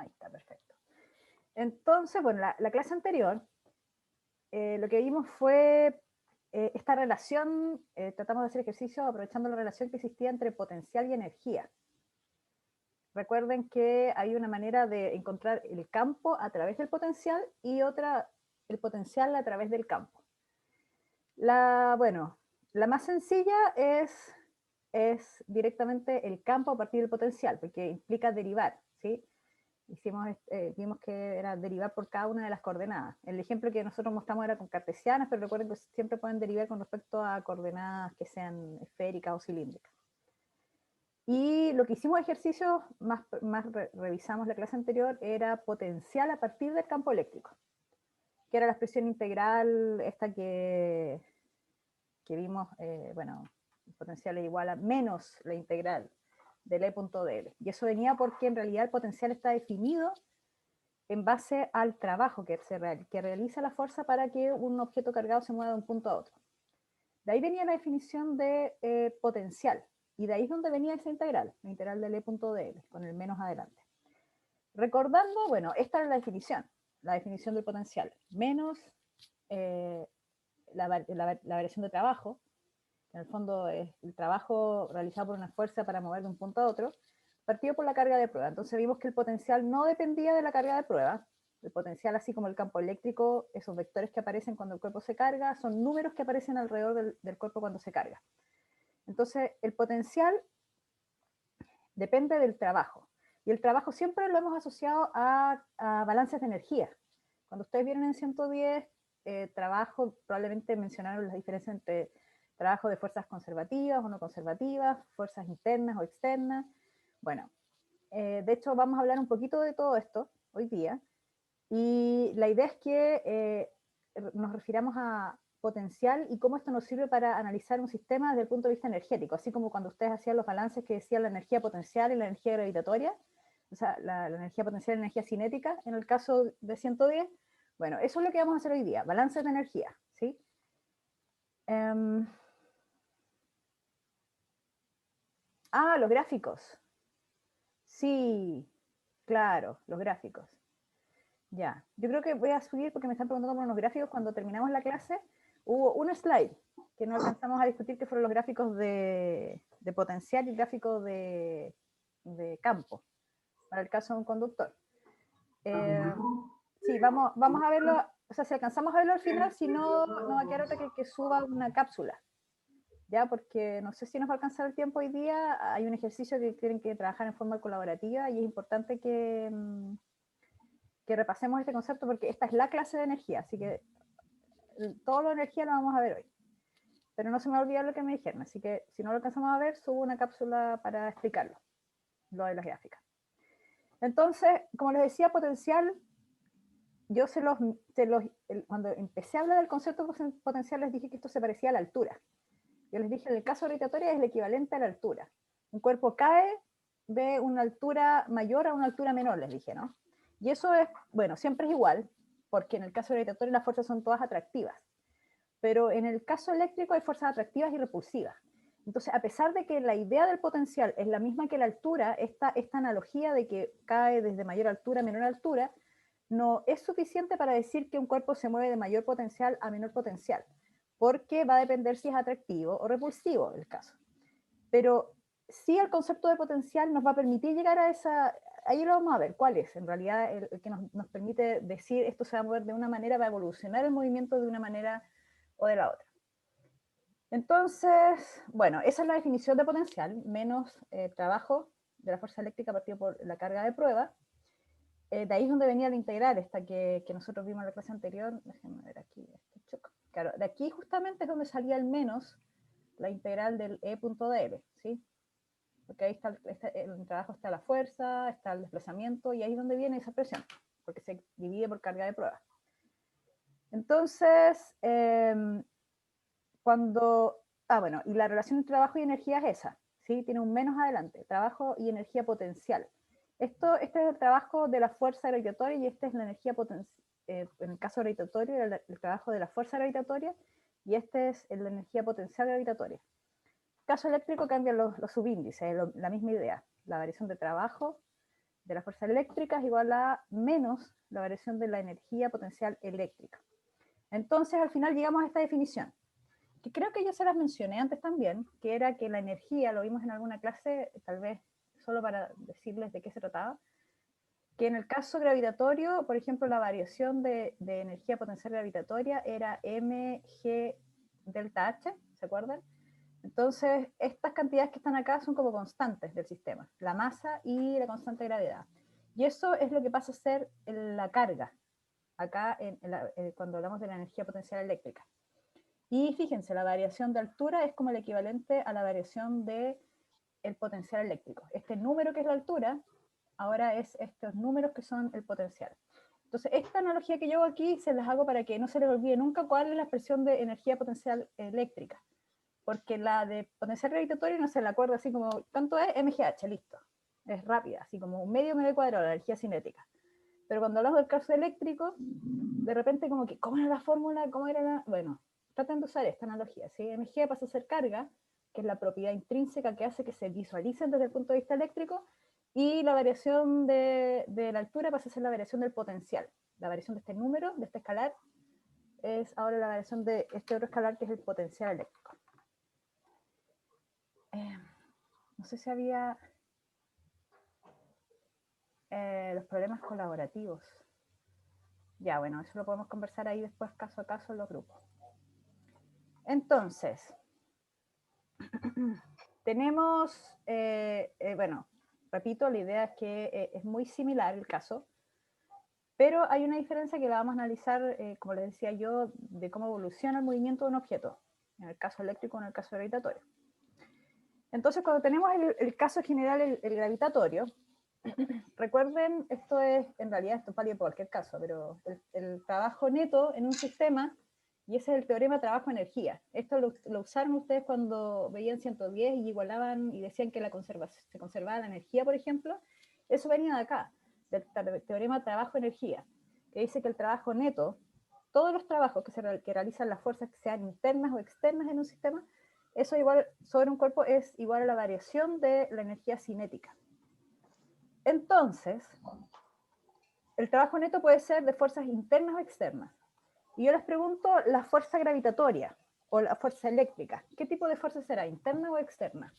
Ahí está, perfecto. Entonces, bueno, la clase anterior, lo que vimos fue esta relación, tratamos de hacer ejercicio aprovechando la relación que existía entre potencial y energía. Recuerden que hay una manera de encontrar el campo a través del potencial y otra, el potencial a través del campo. Bueno, la más sencilla es directamente el campo a partir del potencial, porque implica derivar, ¿sí? Vimos que era derivar por cada una de las coordenadas. El ejemplo que nosotros mostramos era con cartesianas, pero recuerden que siempre pueden derivar con respecto a coordenadas que sean esféricas o cilíndricas. Y lo que hicimos ejercicios, revisamos la clase anterior, era potencial a partir del campo eléctrico, que era la expresión integral, esta que vimos, bueno, el potencial es igual a menos la integral del E.dl. Y eso venía porque en realidad el potencial está definido en base al trabajo que realiza la fuerza para que un objeto cargado se mueva de un punto a otro. De ahí venía la definición de potencial, y de ahí es donde venía esa integral, la integral del E.dl, con el menos adelante. Recordando, bueno, esta es la definición del potencial, menos la variación de trabajo, que en el fondo es el trabajo realizado por una fuerza para mover de un punto a otro, partido por la carga de prueba. Entonces vimos que el potencial no dependía de la carga de prueba. El potencial, así como el campo eléctrico, esos vectores que aparecen cuando el cuerpo se carga, son números que aparecen alrededor del cuerpo cuando se carga. Entonces, el potencial depende del trabajo. Y el trabajo siempre lo hemos asociado a balances de energía. Cuando ustedes vieron en 110, trabajo, probablemente mencionaron las diferencias entre trabajo de fuerzas conservativas o no conservativas, fuerzas internas o externas. Bueno, de hecho vamos a hablar un poquito de todo esto hoy día, y la idea es que nos refiramos a potencial y cómo esto nos sirve para analizar un sistema desde el punto de vista energético, así como cuando ustedes hacían los balances que decían la energía potencial y la energía gravitatoria, o sea, la energía potencial y la energía cinética, en el caso de 110, bueno, eso es lo que vamos a hacer hoy día, balances de energía, ¿sí? Los gráficos. Sí, claro, los gráficos. Ya, yo creo que voy a subir, porque me están preguntando por unos gráficos, cuando terminamos la clase, hubo un slide que no alcanzamos a discutir, que fueron los gráficos de potencial y gráficos de campo, para el caso de un conductor. Sí, vamos a verlo, o sea, si alcanzamos a verlo al final, si no, no va a quedar otra que suba una cápsula, ya, porque no sé si nos va a alcanzar el tiempo hoy día. Hay un ejercicio que tienen que trabajar en forma colaborativa y es importante que repasemos este concepto, porque esta es la clase de energía, así que todo lo de energía lo vamos a ver hoy. Pero no se me va a olvidar lo que me dijeron, así que si no lo alcanzamos a ver, subo una cápsula para explicarlo, lo de las gráficas. Entonces, como les decía, potencial, yo cuando empecé a hablar del concepto potencial, les dije que esto se parecía a la altura. Yo les dije, en el caso gravitatorio es el equivalente a la altura. Un cuerpo cae de una altura mayor a una altura menor, les dije, ¿no? Y eso es, bueno, siempre es igual, porque en el caso gravitatorio las fuerzas son todas atractivas. Pero en el caso eléctrico hay fuerzas atractivas y repulsivas. Entonces, a pesar de que la idea del potencial es la misma que la altura, esta analogía de que cae desde mayor altura a menor altura, no es suficiente para decir que un cuerpo se mueve de mayor potencial a menor potencial, porque va a depender si es atractivo o repulsivo el caso. Pero sí, el concepto de potencial nos va a permitir llegar a esa, ahí lo vamos a ver, cuál es en realidad el que nos permite decir esto se va a mover de una manera, va a evolucionar el movimiento de una manera o de la otra. Entonces, bueno, esa es la definición de potencial, menos trabajo de la fuerza eléctrica partido por la carga de prueba. De ahí es donde venía la integral, esta que nosotros vimos en la clase anterior. Déjenme ver aquí. Claro, de aquí justamente es donde salía el menos la integral del E.dl, ¿sí? Porque ahí está el trabajo, está la fuerza, está el desplazamiento, y ahí es donde viene esa presión, porque se divide por carga de prueba. Entonces, bueno, y la relación entre trabajo y energía es esa, ¿sí? Tiene un menos adelante, trabajo y energía potencial. Este es el trabajo de la fuerza gravitatoria, y esta es la energía potencial, en el caso gravitatorio, el trabajo de la fuerza gravitatoria, y este es la energía potencial gravitatoria. En el caso eléctrico cambian los subíndices, la misma idea, la variación de trabajo de la fuerza eléctrica es igual a menos la variación de la energía potencial eléctrica. Entonces, al final llegamos a esta definición, que creo que ya se las mencioné antes también, que era que la energía, lo vimos en alguna clase, tal vez solo para decirles de qué se trataba, que en el caso gravitatorio, por ejemplo, la variación de energía potencial gravitatoria era mg delta h, ¿se acuerdan? Entonces, estas cantidades que están acá son como constantes del sistema, la masa y la constante de gravedad. Y eso es lo que pasa a ser la carga, acá cuando hablamos de la energía potencial eléctrica. Y fíjense, la variación de altura es como el equivalente a la variación del potencial eléctrico. Este número que es la altura, ahora es estos números que son el potencial. Entonces, esta analogía que yo hago aquí se las hago para que no se les olvide nunca cuál es la expresión de energía potencial eléctrica. Porque la de potencial gravitatorio no se la acuerda así como, ¿cuánto es? MGH, listo. Es rápida, así como un medio mv cuadrado, la energía cinética. Pero cuando hablamos del caso eléctrico, de repente como que, ¿cómo era la fórmula? ¿Cómo era la...? Bueno, traten de usar esta analogía, ¿sí? Mg pasa a ser carga, que es la propiedad intrínseca que hace que se visualicen desde el punto de vista eléctrico, y la variación de la altura pasa a ser la variación del potencial. La variación de este número, de este escalar, es ahora la variación de este otro escalar que es el potencial eléctrico. No sé si había los problemas colaborativos. Ya, bueno, eso lo podemos conversar ahí después caso a caso en los grupos. Entonces, tenemos, bueno, repito, la idea es que es muy similar el caso, pero hay una diferencia que la vamos a analizar, como les decía yo, de cómo evoluciona el movimiento de un objeto, en el caso eléctrico o en el caso gravitatorio. Entonces, cuando tenemos el caso general, el gravitatorio, recuerden, esto es, en realidad, esto es válido por cualquier caso, pero el trabajo neto en un sistema, y ese es el teorema trabajo-energía. Esto lo usaron ustedes cuando veían 110 y igualaban y decían que se conservaba la energía, por ejemplo. Eso venía de acá, del teorema trabajo-energía, que dice que el trabajo neto, todos los trabajos que realizan las fuerzas que sean internas o externas en un sistema, eso igual sobre un cuerpo es igual a la variación de la energía cinética. Entonces, el trabajo neto puede ser de fuerzas internas o externas. Y yo les pregunto, la fuerza gravitatoria o la fuerza eléctrica, ¿qué tipo de fuerza será, interna o externa?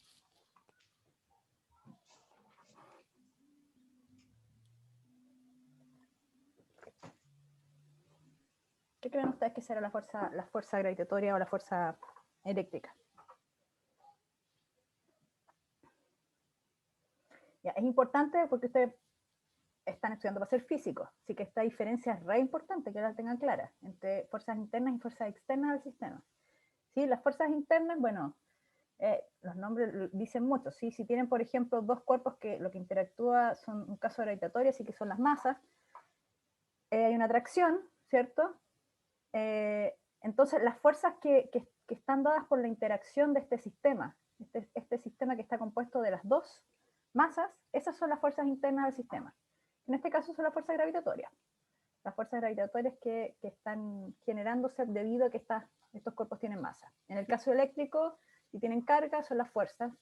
¿Qué creen ustedes que será la fuerza gravitatoria o la fuerza eléctrica? Ya, es importante porque ustedes están estudiando para ser físicos, así que esta diferencia es re importante que la tengan clara entre fuerzas internas y fuerzas externas del sistema. ¿Sí? Las fuerzas internas, bueno, los nombres dicen mucho, ¿sí? Si tienen, por ejemplo, dos cuerpos que lo que interactúa son un caso gravitatorio, así que son las masas, hay una atracción, ¿cierto? Entonces, las fuerzas que están dadas por la interacción de este sistema, este sistema que está compuesto de las dos masas, esas son las fuerzas internas del sistema. En este caso son las fuerzas gravitatorias. Las fuerzas gravitatorias que están generándose debido a que estos cuerpos tienen masa. En el caso eléctrico, si tienen carga, son las fuerzas.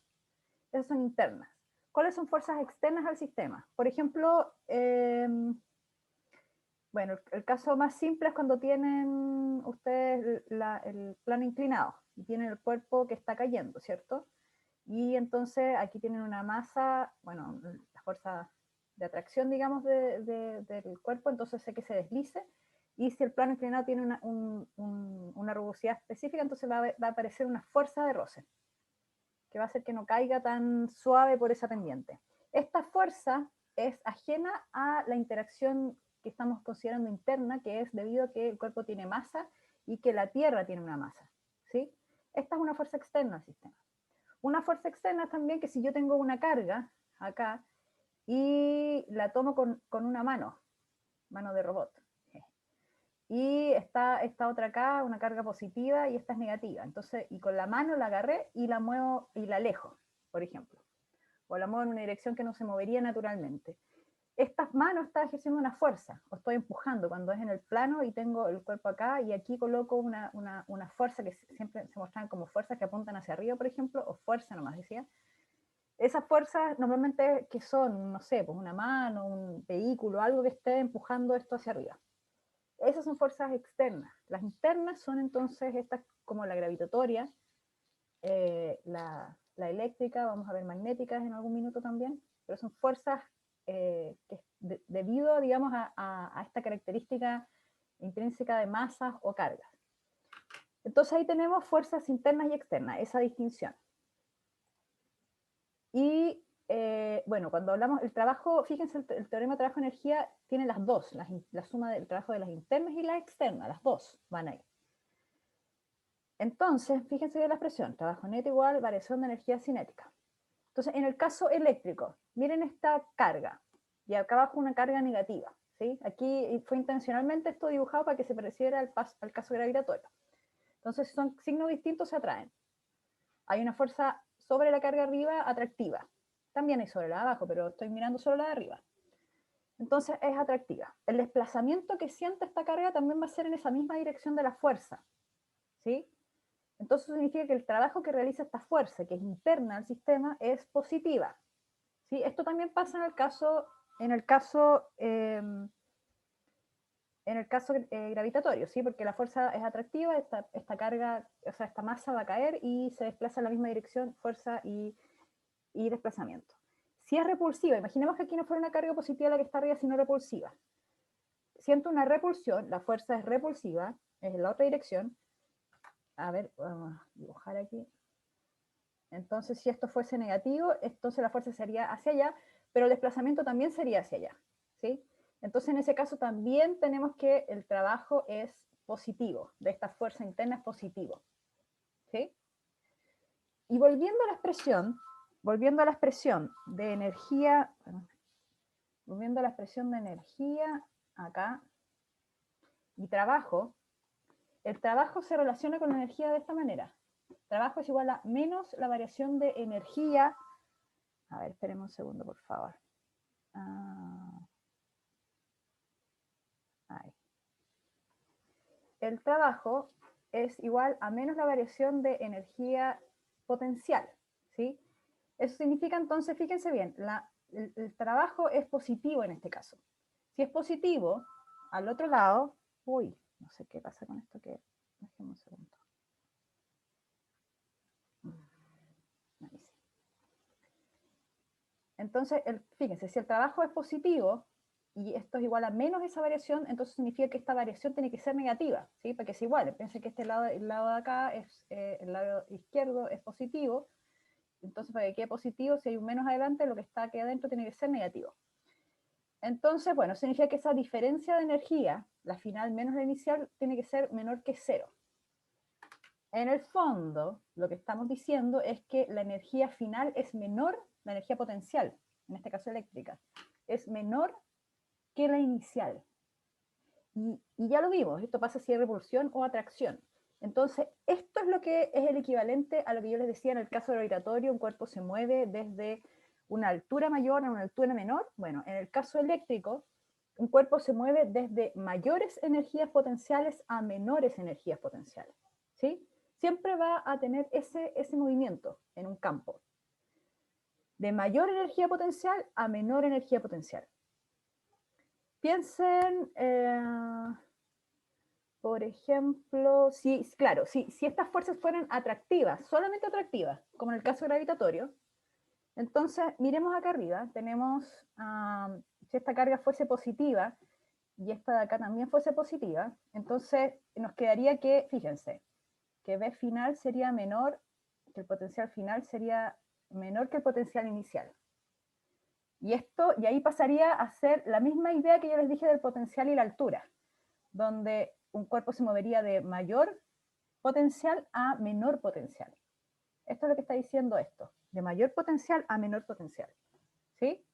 Esas son internas. ¿Cuáles son fuerzas externas al sistema? Por ejemplo, bueno, el caso más simple es cuando tienen ustedes el plano inclinado y tienen el cuerpo que está cayendo, ¿cierto? Y entonces aquí tienen una masa, bueno, la fuerza de atracción, digamos, del cuerpo, entonces hace que se deslice. Y si el plano inclinado tiene una rugosidad específica, entonces va a aparecer una fuerza de roce, que va a hacer que no caiga tan suave por esa pendiente. Esta fuerza es ajena a la interacción que estamos considerando interna, que es debido a que el cuerpo tiene masa y que la Tierra tiene una masa, ¿sí? Esta es una fuerza externa al sistema. Una fuerza externa también que si yo tengo una carga acá y la tomo con una mano de robot, y esta otra acá, una carga positiva y esta es negativa, entonces, y con la mano la agarré y la muevo y la alejo, por ejemplo, o la muevo en una dirección que no se movería naturalmente. Estas manos están ejerciendo una fuerza, o estoy empujando cuando es en el plano y tengo el cuerpo acá y aquí coloco una fuerza que siempre se muestran como fuerzas que apuntan hacia arriba, por ejemplo, o fuerza nomás decía. Esas fuerzas normalmente que son, no sé, pues una mano, un vehículo, algo que esté empujando esto hacia arriba. Esas son fuerzas externas. Las internas son entonces estas como la gravitatoria, la eléctrica, vamos a ver magnéticas en algún minuto también, pero son fuerzas que debido, digamos, a esta característica intrínseca de masas o cargas. Entonces ahí tenemos fuerzas internas y externas, esa distinción. Y bueno, cuando hablamos del trabajo, fíjense, el teorema de trabajo-energía tiene las dos, la suma del trabajo de las internas y las externas, las dos van ahí. Entonces, fíjense que la expresión, trabajo neto igual variación de energía cinética. Entonces, en el caso eléctrico, miren esta carga, y acá abajo una carga negativa, ¿sí? Aquí fue intencionalmente esto dibujado para que se pareciera al caso gravitatorio. Entonces, son signos distintos, se atraen. Hay una fuerza sobre la carga arriba atractiva. También hay sobre la de abajo, pero estoy mirando solo la de arriba. Entonces, es atractiva. El desplazamiento que siente esta carga también va a ser en esa misma dirección de la fuerza, ¿sí? Entonces significa que el trabajo que realiza esta fuerza, que es interna al sistema, es positiva. ¿Sí? Esto también pasa en el caso gravitatorio, ¿sí? Porque la fuerza es atractiva, esta carga, o sea, esta masa va a caer y se desplaza en la misma dirección, fuerza y desplazamiento. Si es repulsiva, imaginemos que aquí no fuera una carga positiva la que está arriba, sino repulsiva. Siento una repulsión, la fuerza es repulsiva, es en la otra dirección. A ver, vamos a dibujar aquí. Entonces, si esto fuese negativo, entonces la fuerza sería hacia allá, pero el desplazamiento también sería hacia allá, ¿sí? Entonces, en ese caso también tenemos que el trabajo es positivo, de esta fuerza interna es positivo, ¿sí? Y volviendo a la expresión de energía, volviendo a la expresión de energía acá, y trabajo, el trabajo se relaciona con la energía de esta manera. Trabajo es igual a menos la variación de energía. A ver, esperemos un segundo, por favor. Ahí. El trabajo es igual a menos la variación de energía potencial, ¿sí? Eso significa entonces, fíjense bien, el trabajo es positivo en este caso. Si es positivo, al otro lado, uy, no sé qué pasa con esto, que dejemos un segundo. Ahí sí. Entonces, fíjense, si el trabajo es positivo, y esto es igual a menos esa variación, entonces significa que esta variación tiene que ser negativa, ¿sí? Para que sea igual. Piensen que el lado de acá, el lado izquierdo es positivo, entonces para que quede positivo, si hay un menos adelante, lo que está aquí adentro tiene que ser negativo. Entonces, bueno, significa que esa diferencia de energía, la final menos la inicial, tiene que ser menor que cero. En el fondo, lo que estamos diciendo es que la energía final es menor, la energía potencial, en este caso eléctrica, es menor que la inicial. Y ya lo vimos, esto pasa si hay repulsión o atracción. Entonces, esto es lo que es el equivalente a lo que yo les decía en el caso gravitatorio, un cuerpo se mueve desde una altura mayor a una altura menor. Bueno, en el caso eléctrico, un cuerpo se mueve desde mayores energías potenciales a menores energías potenciales, ¿sí? Siempre va a tener ese movimiento en un campo. De mayor energía potencial a menor energía potencial. Piensen, por ejemplo, claro, si estas fuerzas fueran atractivas, solamente atractivas, como en el caso gravitatorio, entonces miremos acá arriba, tenemos, si esta carga fuese positiva, y esta de acá también fuese positiva, entonces nos quedaría que, fíjense, que B final sería menor, que el potencial final sería menor que el potencial inicial. Y ahí pasaría a ser la misma idea que yo les dije del potencial y la altura, donde un cuerpo se movería de mayor potencial a menor potencial. Esto es lo que está diciendo esto, de mayor potencial a menor potencial, ¿sí?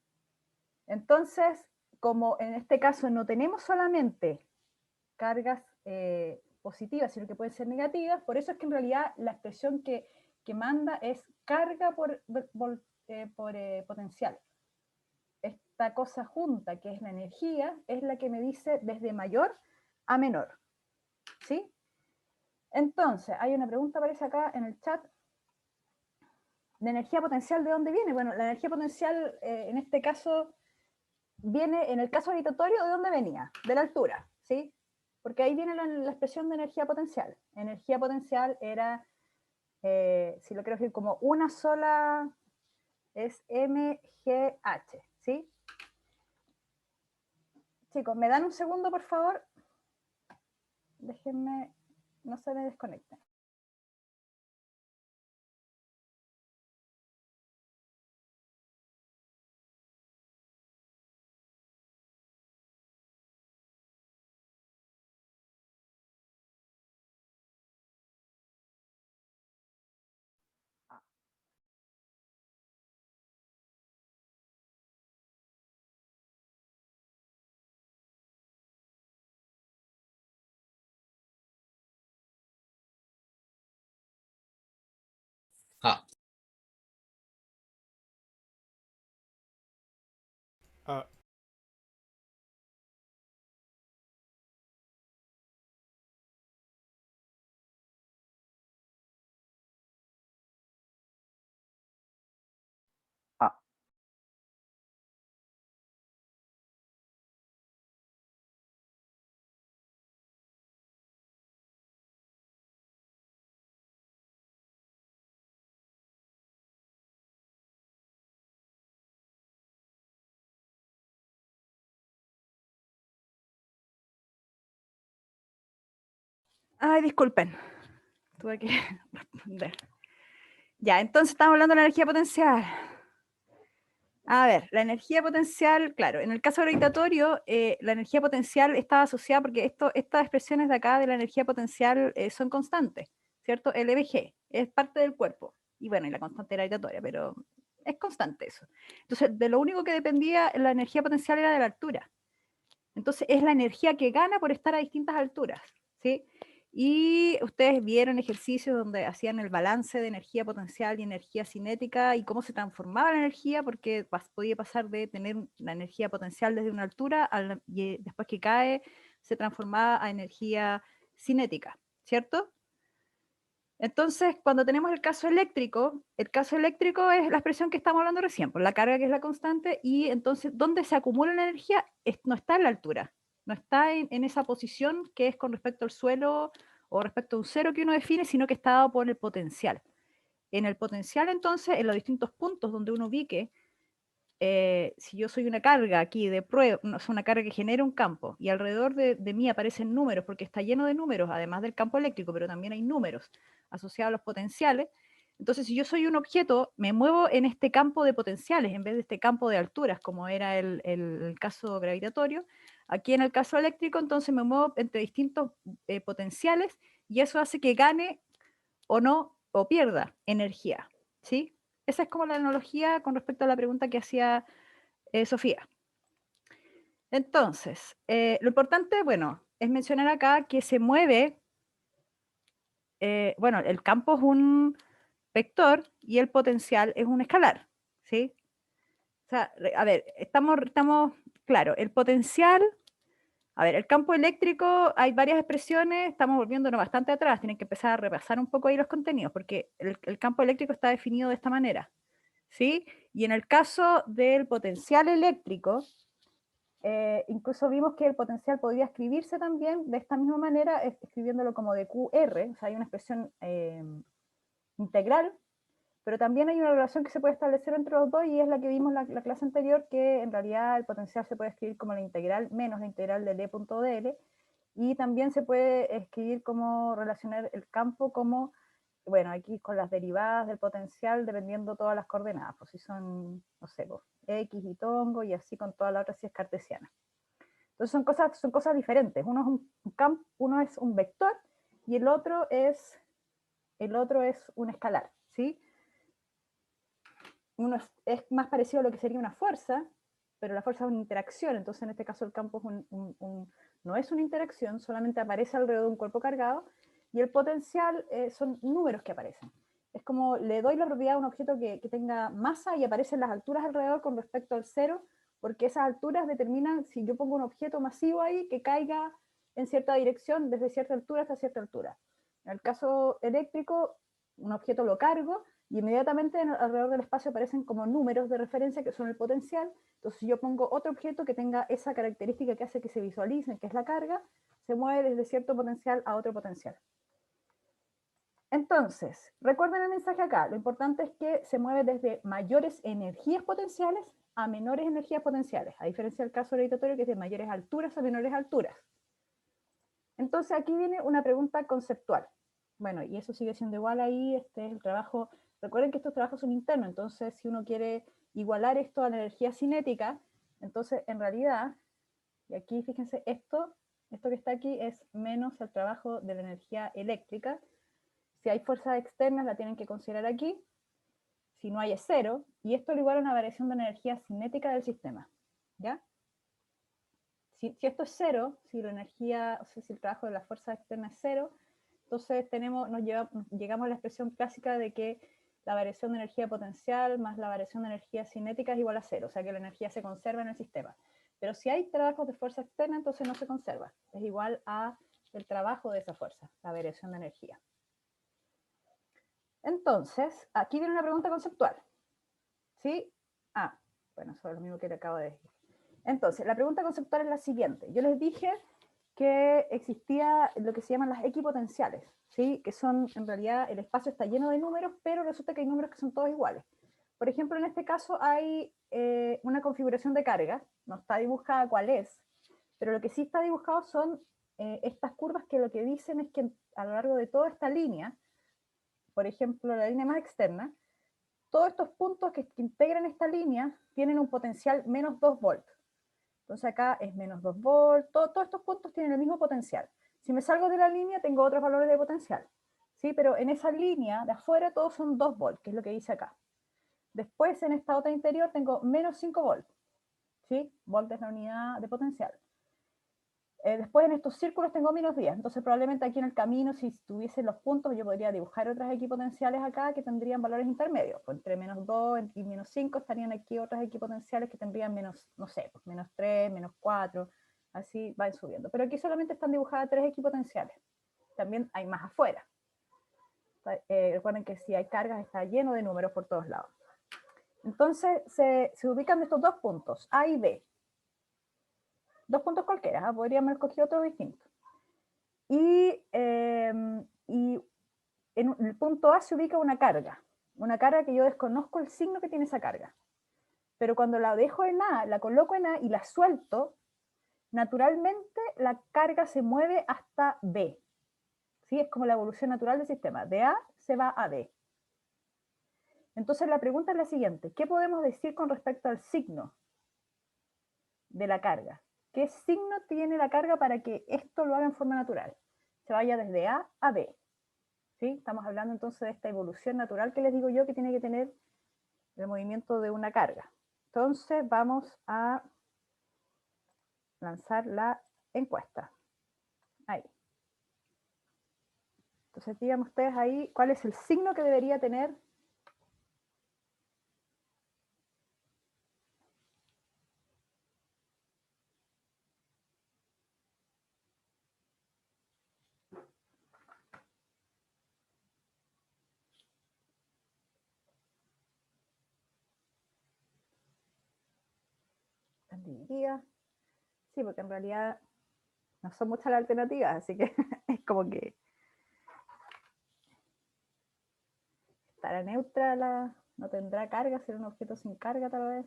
Entonces, como en este caso no tenemos solamente cargas positivas, sino que pueden ser negativas, por eso es que en realidad la expresión que manda es carga por potencial. Esta cosa junta, que es la energía, es la que me dice desde mayor a menor, ¿sí? Entonces, hay una pregunta, aparece acá en el chat. ¿De energía potencial de dónde viene? Bueno, la energía potencial en este caso viene, en el caso gravitatorio, ¿de dónde venía? De la altura, ¿sí? Porque ahí viene la expresión de energía potencial. Energía potencial era, si lo quiero decir como una sola, es mgh, ¿sí? Chicos, ¿me dan un segundo, por favor? Déjenme, no se me desconecten. Ah, Ah, Ah, ay, disculpen, tuve que responder. Ya, entonces estamos hablando de la energía potencial. A ver, la energía potencial, claro, en el caso gravitatorio, la energía potencial estaba asociada porque estas expresiones de acá de la energía potencial son constantes, ¿cierto? El EBG es parte del cuerpo, y bueno, y la constante gravitatoria, pero es constante eso. Entonces, de lo único que dependía la energía potencial era de la altura. Entonces, es la energía que gana por estar a distintas alturas, ¿sí? Y ustedes vieron ejercicios donde hacían el balance de energía potencial y energía cinética y cómo se transformaba la energía, porque podía pasar de tener la energía potencial desde una altura y después que cae se transformaba a energía cinética, ¿cierto? Entonces, cuando tenemos el caso eléctrico es la expresión que estamos hablando recién, por la carga que es la constante, y entonces, ¿dónde se acumula la energía? No está en la altura, no está en esa posición que es con respecto al suelo o respecto a un cero que uno define, sino que está dado por el potencial. En el potencial, entonces, en los distintos puntos donde uno ubique, si yo soy una carga aquí de prueba, no, es una carga que genera un campo, y alrededor de mí aparecen números, porque está lleno de números, además del campo eléctrico, pero también hay números asociados a los potenciales. Entonces, si yo soy un objeto, me muevo en este campo de potenciales, en vez de este campo de alturas, como era el caso gravitatorio. Aquí en el caso eléctrico, entonces me muevo entre distintos potenciales, y eso hace que gane o no, o pierda energía, ¿sí? Esa es como la analogía con respecto a la pregunta que hacía Sofía. Entonces, lo importante, bueno, es mencionar acá que se mueve, bueno, el campo es un vector y el potencial es un escalar, ¿sí? O sea, a ver, estamos, claro, el potencial, a ver, el campo eléctrico, hay varias expresiones, estamos volviéndonos bastante atrás, tienen que empezar a repasar un poco ahí los contenidos, porque el campo eléctrico está definido de esta manera, ¿sí? Y en el caso del potencial eléctrico, incluso vimos que el potencial podría escribirse también de esta misma manera, escribiéndolo como de QR, o sea, hay una expresión integral, pero también hay una relación que se puede establecer entre los dos y es la que vimos en la clase anterior, que en realidad el potencial se puede escribir como la integral menos la integral de d.dl, y también se puede escribir como relacionar el campo como, bueno, aquí con las derivadas del potencial dependiendo todas las coordenadas, pues si son, no sé, pues, x y tongo, y así con toda la otra si es cartesiana. Entonces son cosas diferentes. Uno es un vector y el otro es un escalar, ¿sí? Uno es más parecido a lo que sería una fuerza, pero la fuerza es una interacción, entonces en este caso el campo es no es una interacción, solamente aparece alrededor de un cuerpo cargado, y el potencial son números que aparecen. Es como le doy la propiedad a un objeto que tenga masa y aparecen las alturas alrededor con respecto al cero, porque esas alturas determinan si yo pongo un objeto masivo ahí que caiga en cierta dirección desde cierta altura hasta cierta altura. En el caso eléctrico, un objeto lo cargo y inmediatamente alrededor del espacio aparecen como números de referencia que son el potencial. Entonces, si yo pongo otro objeto que tenga esa característica que hace que se visualicen, que es la carga, se mueve desde cierto potencial a otro potencial. Entonces, recuerden el mensaje acá, lo importante es que se mueve desde mayores energías potenciales a menores energías potenciales, a diferencia del caso gravitatorio que es de mayores alturas a menores alturas. Entonces aquí viene una pregunta conceptual. Bueno, y eso sigue siendo igual ahí, este es el trabajo, recuerden que estos trabajos son internos, entonces si uno quiere igualar esto a la energía cinética, entonces en realidad, y aquí fíjense, esto que está aquí es menos el trabajo de la energía eléctrica. Si hay fuerzas externas, la tienen que considerar aquí. Si no hay, es cero. Y esto lo igual a una variación de la energía cinética del sistema. ¿Ya? Si esto es cero, si la energía, o sea, si el trabajo de la fuerza externa es cero, entonces llegamos a la expresión clásica de que la variación de energía potencial más la variación de energía cinética es igual a cero, o sea que la energía se conserva en el sistema. Pero si hay trabajos de fuerza externa, entonces no se conserva. Es igual a el trabajo de esa fuerza, la variación de energía. Entonces, aquí viene una pregunta conceptual. ¿Sí? Bueno, eso es lo mismo que le acabo de decir. Entonces, la pregunta conceptual es la siguiente. Yo les dije que existía lo que se llaman las equipotenciales, ¿sí? Que son, en realidad, el espacio está lleno de números, pero resulta que hay números que son todos iguales. Por ejemplo, en este caso hay una configuración de carga, no está dibujada cuál es, pero lo que sí está dibujado son estas curvas que lo que dicen es que a lo largo de toda esta línea, por ejemplo, la línea más externa, todos estos puntos que integran esta línea tienen un potencial menos 2 volts. Entonces acá es menos 2 volts, todos estos puntos tienen el mismo potencial. Si me salgo de la línea tengo otros valores de potencial, ¿sí? Pero en esa línea de afuera todos son 2 volts, que es lo que dice acá. Después en esta otra interior tengo menos 5 volts, ¿sí? Volt es la unidad de potencial. Después en estos círculos tengo menos 10, entonces probablemente aquí en el camino, si tuviese los puntos, yo podría dibujar otras equipotenciales acá que tendrían valores intermedios. Pues entre menos 2 y menos 5 estarían aquí otras equipotenciales que tendrían menos, no sé, pues menos 3, menos 4, así van subiendo. Pero aquí solamente están dibujadas 3 equipotenciales. También hay más afuera. Recuerden que si hay cargas está lleno de números por todos lados. Entonces se ubican estos dos puntos, A y B. Dos puntos cualquiera, podríamos haber escogido otro distinto. Y en el punto A se ubica una carga que yo desconozco el signo que tiene esa carga. Pero cuando la dejo en A, la coloco en A y la suelto, naturalmente la carga se mueve hasta B. ¿Sí? Es como la evolución natural del sistema. De A se va a B. Entonces la pregunta es la siguiente. ¿Qué podemos decir con respecto al signo de la carga? ¿Qué signo tiene la carga para que esto lo haga en forma natural? Se vaya desde A a B. ¿Sí? Estamos hablando entonces de esta evolución natural que les digo yo que tiene que tener el movimiento de una carga. Entonces vamos a lanzar la encuesta. Ahí. Entonces digan ustedes ahí cuál es el signo que debería tener están divididas. Sí, porque en realidad no son muchas las alternativas, así que es como que estará neutra, no tendrá carga, será un objeto sin carga tal vez.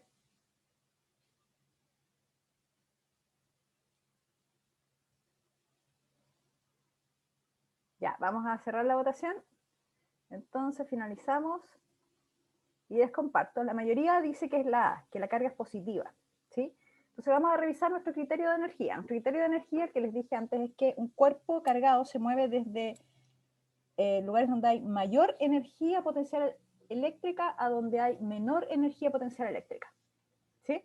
Ya, vamos a cerrar la votación. Entonces finalizamos y les comparto. La mayoría dice que es la A, que la carga es positiva, ¿sí? Entonces vamos a revisar nuestro criterio de energía. Nuestro criterio de energía, que les dije antes, es que un cuerpo cargado se mueve desde lugares donde hay mayor energía potencial eléctrica a donde hay menor energía potencial eléctrica, ¿sí?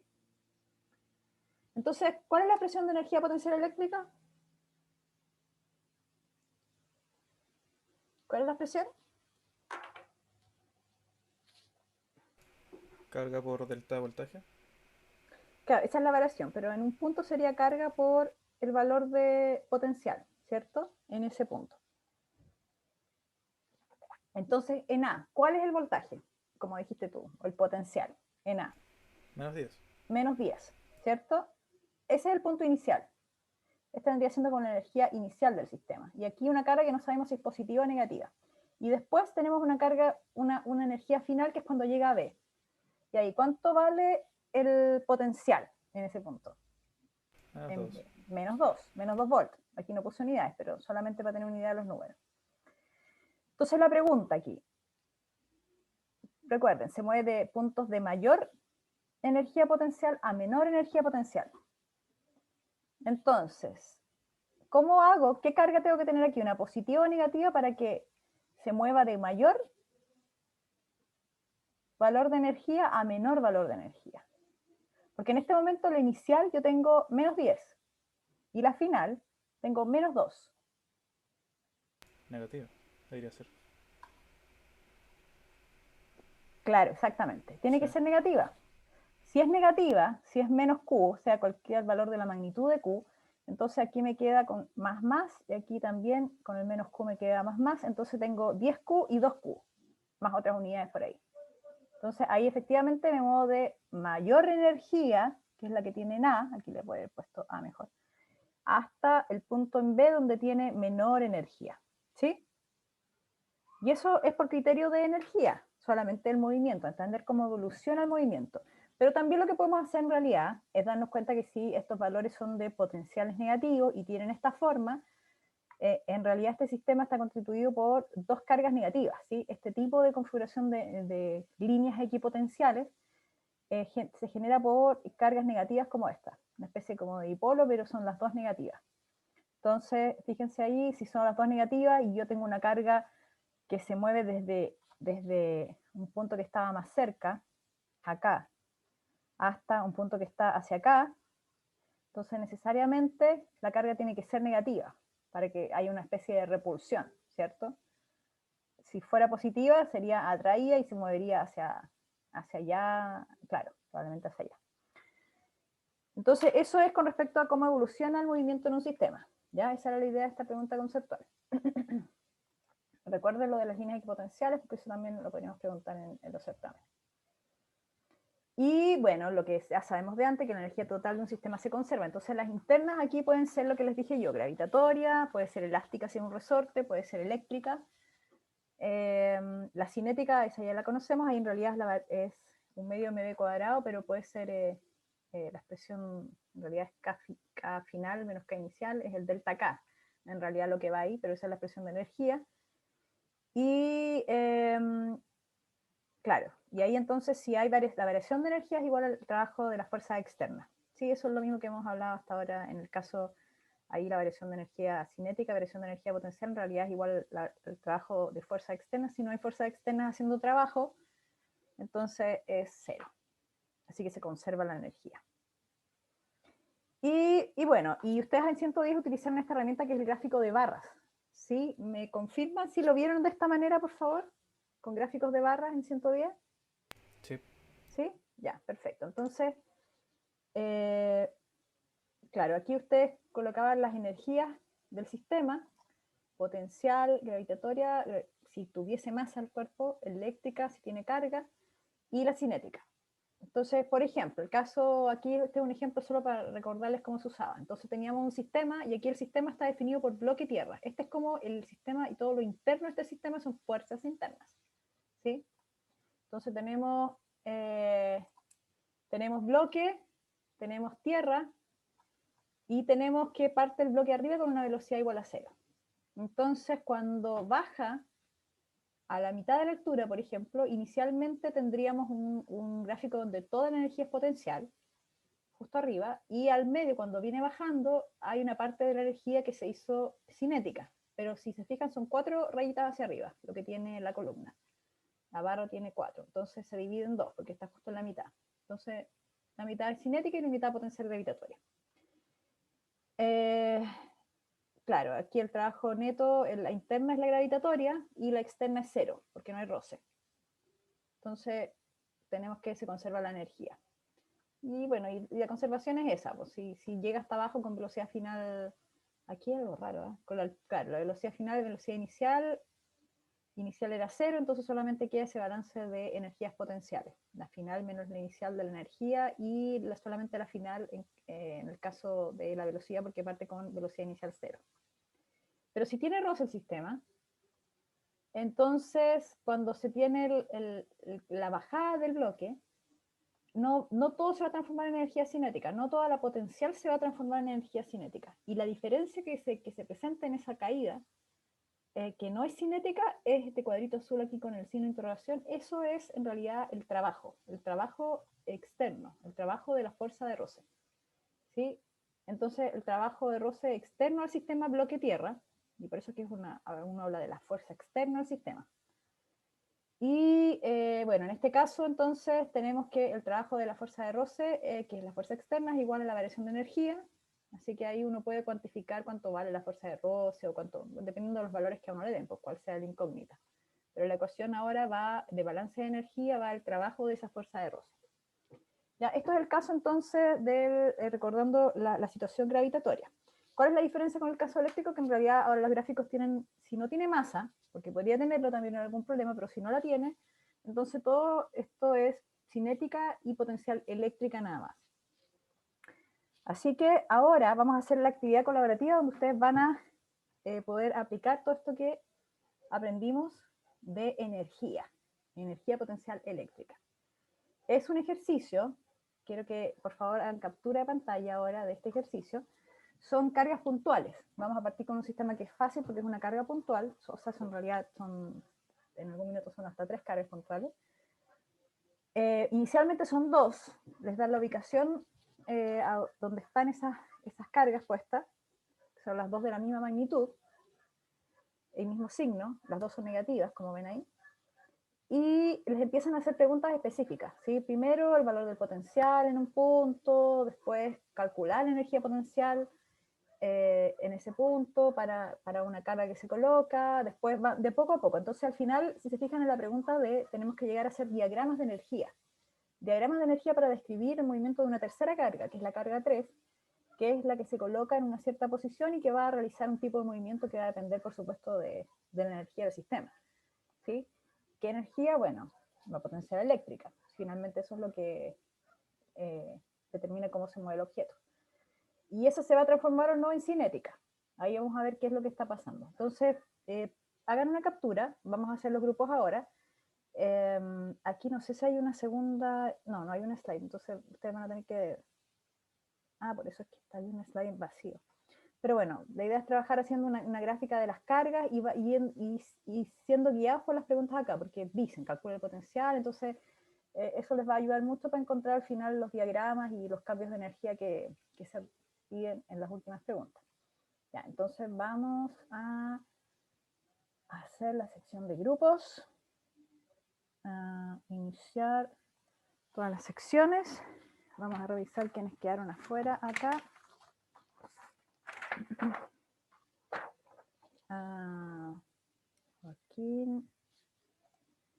Entonces, ¿cuál es la presión de energía potencial eléctrica? ¿Cuál es la presión? Carga por delta de voltaje. Claro, esa es la variación, pero en un punto sería carga por el valor de potencial, ¿cierto? En ese punto. Entonces, en A, ¿cuál es el voltaje? Como dijiste tú, o el potencial, en A. Menos 10. Menos 10, ¿cierto? Ese es el punto inicial. Esta vendría siendo con la energía inicial del sistema. Y aquí una carga que no sabemos si es positiva o negativa. Y después tenemos una carga, una energía final que es cuando llega a B. Y ahí, ¿cuánto vale el potencial en ese punto? Menos 2. Menos 2 volts. Aquí no puse unidades, pero solamente para tener una idea de los números. Entonces la pregunta aquí, recuerden, se mueve de puntos de mayor energía potencial a menor energía potencial. Entonces, ¿cómo hago? ¿Qué carga tengo que tener aquí? ¿Una positiva o negativa para que se mueva de mayor valor de energía a menor valor de energía? Porque en este momento la inicial yo tengo menos 10 y la final tengo menos 2. Negativa. Debería ser. Claro, exactamente. Tiene Sí. que ser negativa. Si es negativa, si es menos Q, o sea, cualquier valor de la magnitud de Q, entonces aquí me queda con más, y aquí también con el menos Q me queda más, entonces tengo 10Q y 2Q, más otras unidades por ahí. Entonces ahí efectivamente me muevo de mayor energía, que es la que tiene en A, aquí le voy a haber puesto A mejor, hasta el punto en B donde tiene menor energía, ¿sí? Y eso es por criterio de energía, solamente el movimiento, entender cómo evoluciona el movimiento. Pero también lo que podemos hacer en realidad es darnos cuenta que si estos valores son de potenciales negativos y tienen esta forma, en realidad este sistema está constituido por dos cargas negativas, ¿sí? Este tipo de configuración de líneas equipotenciales se genera por cargas negativas como esta, una especie como de dipolo, pero son las dos negativas. Entonces, fíjense ahí, si son las dos negativas y yo tengo una carga que se mueve desde un punto que estaba más cerca, acá, hasta un punto que está hacia acá, entonces necesariamente la carga tiene que ser negativa para que haya una especie de repulsión, ¿cierto? Si fuera positiva sería atraída y se movería hacia allá, claro, probablemente hacia allá. Entonces eso es con respecto a cómo evoluciona el movimiento en un sistema, ¿ya? Esa era la idea de esta pregunta conceptual. Recuerden lo de las líneas equipotenciales, porque eso también lo podríamos preguntar en los certámenes. Y bueno, lo que ya sabemos de antes, que la energía total de un sistema se conserva. Entonces las internas aquí pueden ser lo que les dije yo, gravitatoria, puede ser elástica si es un resorte, puede ser eléctrica. La cinética, esa ya la conocemos, ahí en realidad es un medio mv cuadrado, pero puede ser la expresión, en realidad es K final menos K inicial, es el delta K, en realidad lo que va ahí, pero esa es la expresión de energía. Y claro, y ahí entonces si hay la variación de energía es igual al trabajo de las fuerzas externas. Sí, eso es lo mismo que hemos hablado hasta ahora en el caso, ahí la variación de energía cinética, variación de energía potencial, en realidad es igual el trabajo de fuerza externa. Si no hay fuerza externa haciendo trabajo, entonces es cero. Así que se conserva la energía. Y bueno, y ustedes en 110 utilizaron esta herramienta que es el gráfico de barras. ¿Sí? ¿Me confirman si lo vieron de esta manera, por favor? Con gráficos de barras en 110. Sí. ¿Sí? Ya, perfecto. Entonces, claro, aquí ustedes colocaban las energías del sistema, potencial, gravitatoria, si tuviese masa el cuerpo, eléctrica, si tiene carga, y la cinética. Entonces, por ejemplo, el caso, aquí este es un ejemplo solo para recordarles cómo se usaba. Entonces teníamos un sistema y aquí el sistema está definido por bloque tierra. Este es como el sistema y todo lo interno de este sistema son fuerzas internas. ¿Sí? Entonces tenemos bloque, tenemos tierra y tenemos que parte el bloque arriba con una velocidad igual a 0. Entonces, cuando baja a la mitad de la altura, por ejemplo, inicialmente tendríamos un gráfico donde toda la energía es potencial, justo arriba, y al medio, cuando viene bajando, hay una parte de la energía que se hizo cinética. Pero si se fijan, son 4 rayitas hacia arriba, lo que tiene la columna. La barra tiene 4, entonces se divide en 2, porque está justo en la mitad. Entonces, la mitad es cinética y la mitad potencial gravitatoria. Claro, aquí el trabajo neto, la interna es la gravitatoria y la externa es 0, porque no hay roce. Entonces, tenemos que se conserva la energía. Y bueno, y la conservación es esa, pues si llega hasta abajo con velocidad final, aquí hay algo raro, ¿eh? Claro, la velocidad final y velocidad inicial inicial era 0, entonces solamente queda ese balance de energías potenciales, la final menos la inicial de la energía y solamente la final en el caso de la velocidad, porque parte con velocidad inicial 0. Pero si tiene ROS el sistema, entonces cuando se tiene la bajada del bloque, no todo se va a transformar en energía cinética, no toda la potencial se va a transformar en energía cinética. Y la diferencia que se presenta en esa caída, que no es cinética, es este cuadrito azul aquí con el signo de interrogación. Eso es en realidad el trabajo externo, el trabajo de la fuerza de roce. ¿Sí? Entonces el trabajo de roce externo al sistema bloque tierra, y por eso aquí uno habla de la fuerza externa al sistema. Y bueno, en este caso entonces tenemos que el trabajo de la fuerza de roce, que es la fuerza externa, es igual a la variación de energía, así que ahí uno puede cuantificar cuánto vale la fuerza de roce o cuánto, dependiendo de los valores que a uno le den, pues cuál sea la incógnita. Pero la ecuación ahora va de balance de energía, va el trabajo de esa fuerza de roce. Ya, esto es el caso entonces del, recordando la situación gravitatoria. ¿Cuál es la diferencia con el caso eléctrico? Que en realidad ahora los gráficos tienen, si no tiene masa, porque podría tenerlo también en algún problema, pero si no la tiene, entonces todo esto es cinética y potencial eléctrica nada más. Así que ahora vamos a hacer la actividad colaborativa donde ustedes van a poder aplicar todo esto que aprendimos de energía potencial eléctrica. Es un ejercicio, quiero que por favor hagan captura de pantalla ahora de este ejercicio. Son cargas puntuales. Vamos a partir con un sistema que es fácil porque es una carga puntual, o sea, en realidad en algún minuto son hasta 3 cargas puntuales. Inicialmente son 2, les dan la ubicación donde están esas cargas puestas, son las 2 de la misma magnitud, el mismo signo, las 2 son negativas, como ven ahí, y les empiezan a hacer preguntas específicas, ¿sí? Primero el valor del potencial en un punto, después calcular la energía potencial en ese punto para una carga que se coloca, después va de poco a poco. Entonces al final, si se fijan en la pregunta tenemos que llegar a hacer diagramas de energía para describir el movimiento de una tercera carga, que es la carga 3, que es la que se coloca en una cierta posición y que va a realizar un tipo de movimiento que va a depender, por supuesto, de la energía del sistema, ¿sí? ¿Qué energía? Bueno, la potencial eléctrica. Finalmente eso es lo que determina cómo se mueve el objeto. Y eso se va a transformar o no en cinética. Ahí vamos a ver qué es lo que está pasando. Entonces, hagan una captura. Vamos a hacer los grupos ahora. Aquí no sé si hay una segunda... No hay una slide. Entonces, ustedes van a tener que... por eso es que está ahí un slide vacío. Pero bueno, la idea es trabajar haciendo una gráfica de las cargas y siendo guiados por las preguntas acá, porque dicen, calcula el potencial, entonces eso les va a ayudar mucho para encontrar al final los diagramas y los cambios de energía que se piden en las últimas preguntas. Ya, entonces vamos a hacer la sección de grupos, a iniciar todas las secciones, vamos a revisar quiénes quedaron afuera acá. Joaquín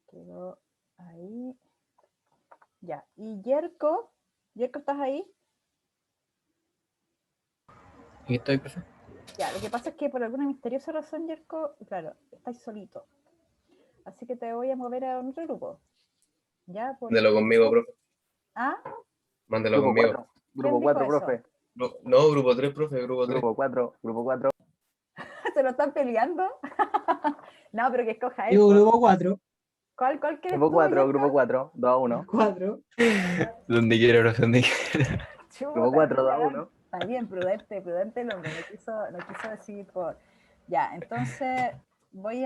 quedó ahí. Ya, y Yerko, ¿estás ahí? ¿Y estoy, profe? Ya, lo que pasa es que por alguna misteriosa razón, Yerko, claro, estás solito. Así que te voy a mover a otro grupo. ¿Ya? Mándelo conmigo, profe. ¿Ah? Mándelo Grupo conmigo. 4, grupo 4, profe. No, grupo 3, profe, grupo 3. Grupo 4. ¿Se lo están peleando? No, pero que escoja él. Yo, grupo 4. ¿Cuál quieres Grupo tú, 4, Yerko? grupo 4, 2 a 1. 4. Donde quiera, profe, donde quiera. Chuta, Grupo 4, 2 a 1. está bien, prudente el hombre, no quiso decir por... Ya, entonces voy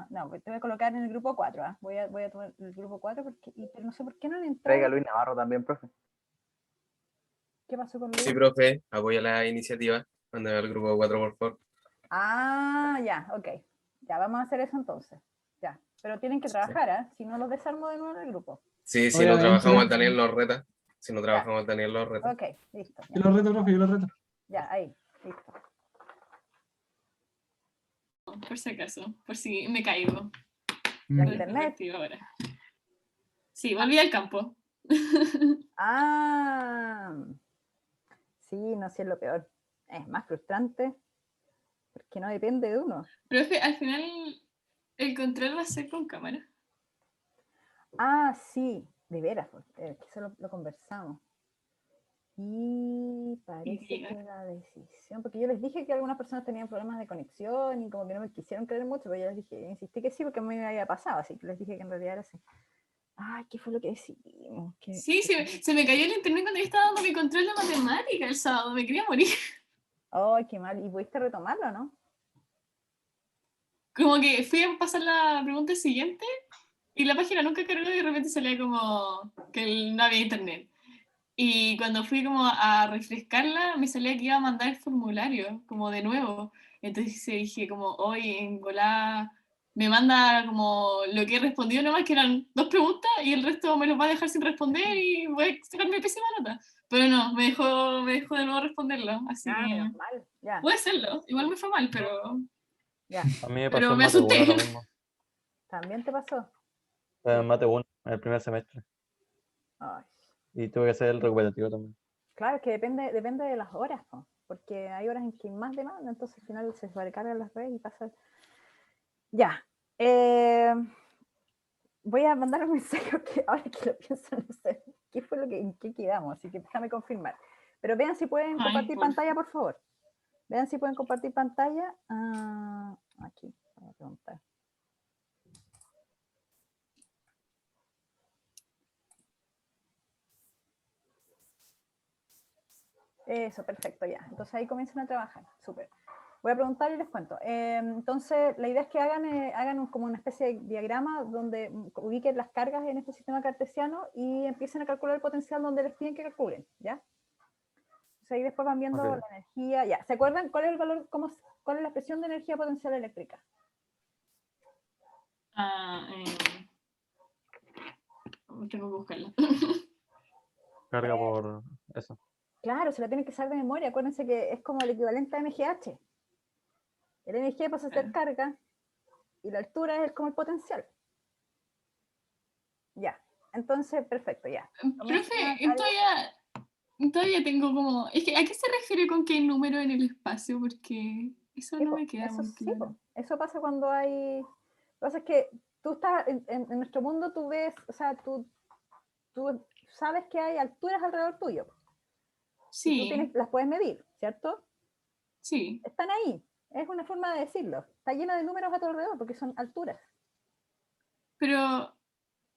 no, te voy a colocar en el grupo 4, ¿eh? Voy a tomar el grupo 4, pero no sé por qué no han entrado. Traiga a Luis Navarro también, profe. ¿Qué pasó con Luis? Sí, profe, apoya la iniciativa. Mándame al grupo 4, por favor. Ya, ok. Ya, vamos a hacer eso entonces. Ya, pero tienen que trabajar, ¿eh? Si no los desarmo de nuevo en el grupo. Sí, si no Obviamente. trabajamos al Daniel nos reta. Si no trabajamos al Daniel nos reta. Ok, listo. Yo lo reto, profe, yo lo reto. Ya, ahí, listo. Por si acaso, por si me caigo. La Lo internet. activo ahora. Sí, volví al campo. Sí, no sé, es lo peor. Es más frustrante porque no depende de uno. Profe, al final el control va a ser con cámara. Ah, sí, de veras, que eso lo conversamos. Y parece llega. que la decisión, porque yo les dije que algunas personas tenían problemas de conexión y como que no me quisieron creer mucho, pero yo les dije, insistí que sí, porque a mí me había pasado, así que les dije que en realidad era así. Ay, ¿qué fue lo que decidimos? Sí, se me cayó el internet cuando yo estaba dando mi control de matemática el sábado, me quería morir. Ay, qué mal. ¿Y pudiste retomarlo, no? Como que fui a pasar la pregunta siguiente y la página nunca cargó y de repente salía como que no había internet. Y cuando fui como a refrescarla, me salía que iba a mandar el formulario, como de nuevo. Entonces dije como, hoy en volada me manda como lo que he respondido nomás, que eran 2 preguntas, y el resto me los va a dejar sin responder y voy a sacarme pésima nota. Pero no, me dejó de nuevo responderlo, así Ah, que menos mal, ya, puede serlo. Igual me fue mal, ya. A mí me pasó pero en me Mate 1 asusté. lo mismo. ¿También te pasó? En Mate 1, en el primer semestre. Ay, Y tuve que hacer el recuperativo también. claro, es que depende de las horas, po, porque hay horas en que hay más demanda, entonces al final se sobrecargan las redes y pasa. Ya. Voy a mandar un mensaje que ahora que lo pienso, no sé qué fue en qué quedamos, así que déjame confirmar. Pero vean si pueden Ay, compartir por pantalla, por favor. Vean si pueden compartir pantalla. Ah, aquí, voy a preguntar. Eso, perfecto, ya. Entonces ahí comienzan a trabajar. Súper. Voy a preguntar y les cuento. Entonces, la idea es que hagan como una especie de diagrama donde ubiquen las cargas en este sistema cartesiano y empiecen a calcular el potencial donde les piden que calculen, ¿ya? Entonces ahí después van viendo Ok. la energía, ya. ¿Se acuerdan cuál es el valor, cuál es la expresión de energía potencial eléctrica? Ah, tengo que buscarla. Carga por eso. Claro, se la tienen que saber de memoria. Acuérdense que es como el equivalente a MGH. El MG pasa a ser carga y la altura es como el potencial. Ya. Entonces, perfecto, ya. Profe, Comienzan todavía tengo como... Es que, ¿a qué se refiere con que hay número en el espacio? Porque eso Sí, no po, me queda eso muy sí, claro. po. Eso pasa cuando hay. Lo que pasa es que tú estás en nuestro mundo, tú ves, o sea, tú sabes que hay alturas alrededor tuyo y tú Sí, las puedes medir, ¿cierto? sí. Están ahí. Es una forma de decirlo. Está lleno de números a tu alrededor porque son alturas. Pero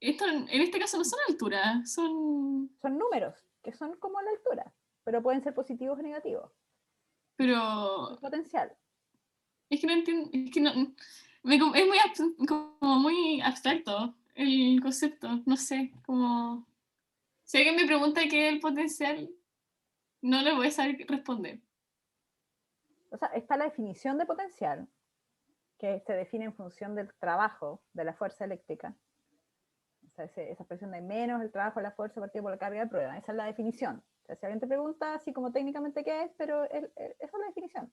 esto en este caso no son alturas, son... Son números que son como la altura, pero pueden ser positivos o negativos. Pero El potencial. es que no entiendo, es que no... es muy, como muy abstracto el concepto, no sé, como... Si alguien me pregunta qué es el potencial, no le voy a saber responder. O sea, está la definición de potencial, que se define en función del trabajo de la fuerza eléctrica. O sea, esa expresión de menos el trabajo de la fuerza partido por la carga de prueba. Esa es la definición. O sea, si alguien te pregunta así como técnicamente qué es, pero esa es la definición.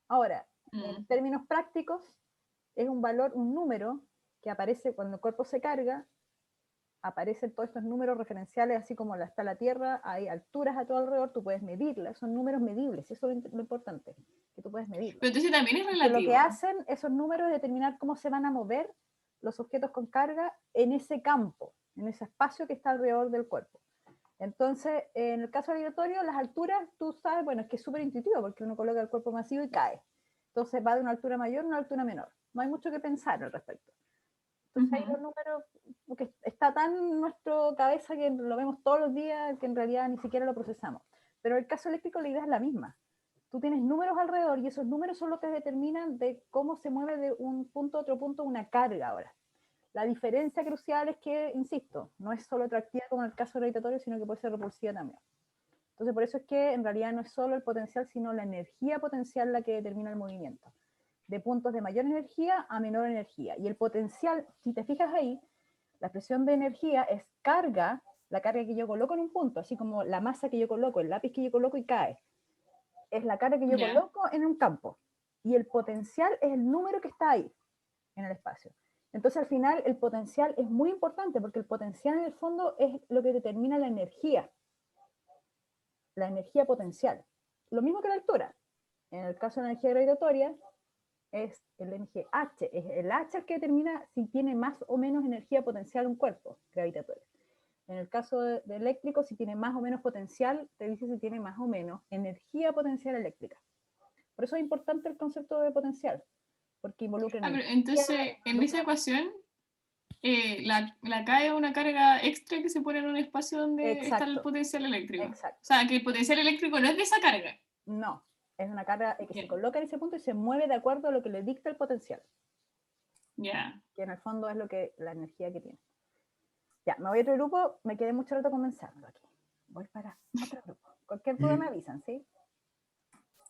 Ahora, en términos prácticos, es un valor, un número que aparece cuando el cuerpo se carga, aparecen todos estos números referenciales, así como está la Tierra, hay alturas a tu alrededor, tú puedes medirlas, son números medibles, eso es lo importante, que tú puedes medirlos. Pero entonces también es Que lo que relativo. hacen esos números es determinar cómo se van a mover los objetos con carga en ese campo, en ese espacio que está alrededor del cuerpo. Entonces, en el caso aleatorio, las alturas, tú sabes, bueno, es que es súper intuitivo porque uno coloca el cuerpo masivo y cae. Entonces va de una altura mayor a una altura menor. No hay mucho que pensar al respecto. Entonces ahí los números, porque está tan en nuestra cabeza que lo vemos todos los días que en realidad ni siquiera lo procesamos. Pero en el caso eléctrico la idea es la misma. Tú tienes números alrededor y esos números son los que determinan de cómo se mueve de un punto a otro punto una carga ahora. La diferencia crucial es que, insisto, no es solo atractiva como en el caso gravitatorio, sino que puede ser repulsiva también. Entonces, por eso es que en realidad no es solo el potencial, sino la energía potencial la que determina el movimiento. De puntos de mayor energía a menor energía. Y el potencial, si te fijas ahí, la expresión de energía es carga, la carga que yo coloco en un punto, así como la masa que yo coloco, el lápiz que yo coloco y cae. Es la carga que yo coloco en un campo. Y el potencial es el número que está ahí, en el espacio. Entonces, al final, el potencial es muy importante porque el potencial, en el fondo, es lo que determina la energía potencial. Lo mismo que la altura. En el caso de la energía gravitatoria, es el energía H. Es el H el que determina si tiene más o menos energía potencial un cuerpo gravitatorio. En el caso de eléctrico, si tiene más o menos potencial, te dice si tiene más o menos energía potencial eléctrica. Por eso es importante el concepto de potencial, porque involucra Pero energía. entonces, en esa ecuación, la K es una carga extra que se pone en un espacio donde está el Exacto. potencial eléctrico. Exacto. O sea, que el potencial eléctrico no es de esa carga. No, es una carga que se Bien. coloca en ese punto y se mueve de acuerdo a lo que le dicta el potencial, Ya. que en el fondo es la energía que tiene. Ya, me voy a otro grupo, me quedé mucho rato comenzando aquí. Voy para otro grupo. Cualquier duda me avisan, ¿sí?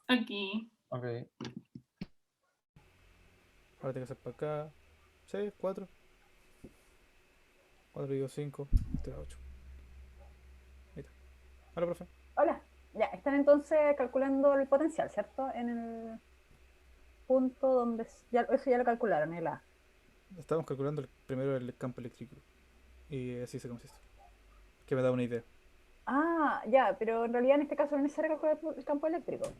Aquí. Ok. Ahora tengo que hacer para acá. 6, 4. 4 digo 5. Este da 8. Ahí está. Hola, profe. Hola, ya, están entonces calculando el potencial, ¿cierto? En el punto donde, eso ya lo calcularon, el A. Estamos calculando primero el campo eléctrico. Y así se consiste. Que me da una idea. Ah, ya, pero en realidad en este caso no es necesario calcular el campo eléctrico,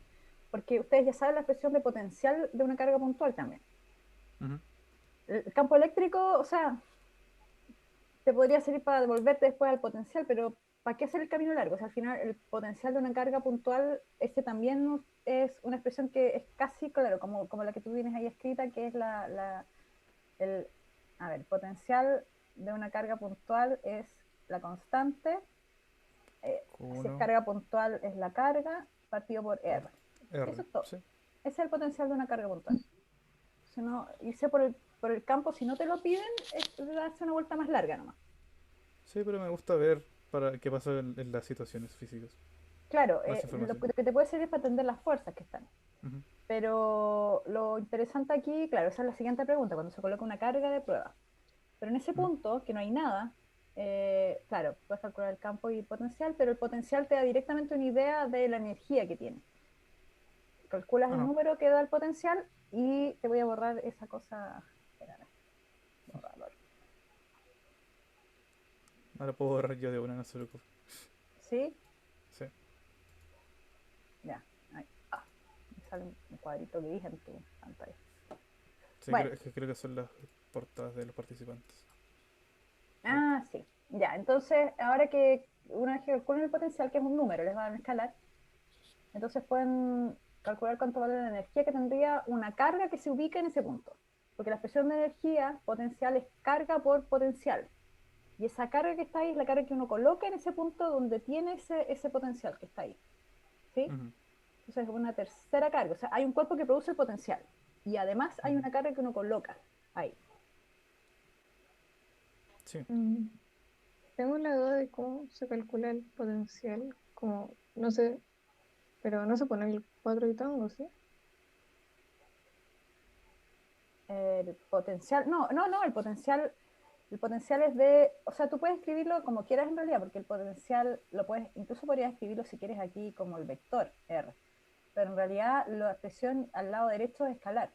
porque ustedes ya saben la expresión de potencial de una carga puntual también. Ujú. El campo eléctrico, o sea, te podría servir para devolverte después al potencial, pero ¿para qué hacer el camino largo? O sea, al final el potencial de una carga puntual, ese también es una expresión que es casi, claro, como la que tú tienes ahí escrita, que es a ver, potencial de una carga puntual es la constante, si es carga puntual es la carga, partido por R. R. Eso es todo. Sí. Ese es el potencial de una carga puntual. Si no, irse por el campo, si no te lo piden, es darse una vuelta más larga nomás. Sí, pero me gusta ver para qué pasa en las situaciones físicas. Claro, Más lo información. que te puede servir es para atender las fuerzas que están. Ujú. Pero lo interesante aquí, claro, esa es la siguiente pregunta, cuando se coloca una carga de prueba. Pero en ese punto, que no hay nada, claro, puedes calcular el campo y potencial, pero el potencial te da directamente una idea de la energía que tiene. Calculas el Ajá. número que da el potencial y te voy a borrar esa cosa. Espérame. Borrarlo. Ahora puedo borrar yo de una, no se preocupe. ¿Sí? Sí. Ya. Ahí. Ah, me sale un cuadrito que dije en tu pantalla. Sí, Bueno. creo que son las portadas de los participantes. Ah, sí. Ya, entonces, ahora que una vez que calculen el potencial, que es un número, les va a dar un escalar, entonces pueden calcular cuánto vale la energía que tendría una carga que se ubica en ese punto. Porque la expresión de energía potencial es carga por potencial. Y esa carga que está ahí es la carga que uno coloca en ese punto donde tiene ese potencial que está ahí. ¿Sí? Ujú. Entonces es una tercera carga. O sea, hay un cuerpo que produce el potencial. Y además hay una carga que uno coloca ahí. Sí. Tengo la duda de cómo se calcula el potencial, como, no sé, pero no se pone el 4 y tango, ¿sí? El potencial, no, el potencial es de, o sea, tú puedes escribirlo como quieras en realidad, porque el potencial incluso podrías escribirlo si quieres aquí como el vector R, pero en realidad la expresión al lado derecho es escalar.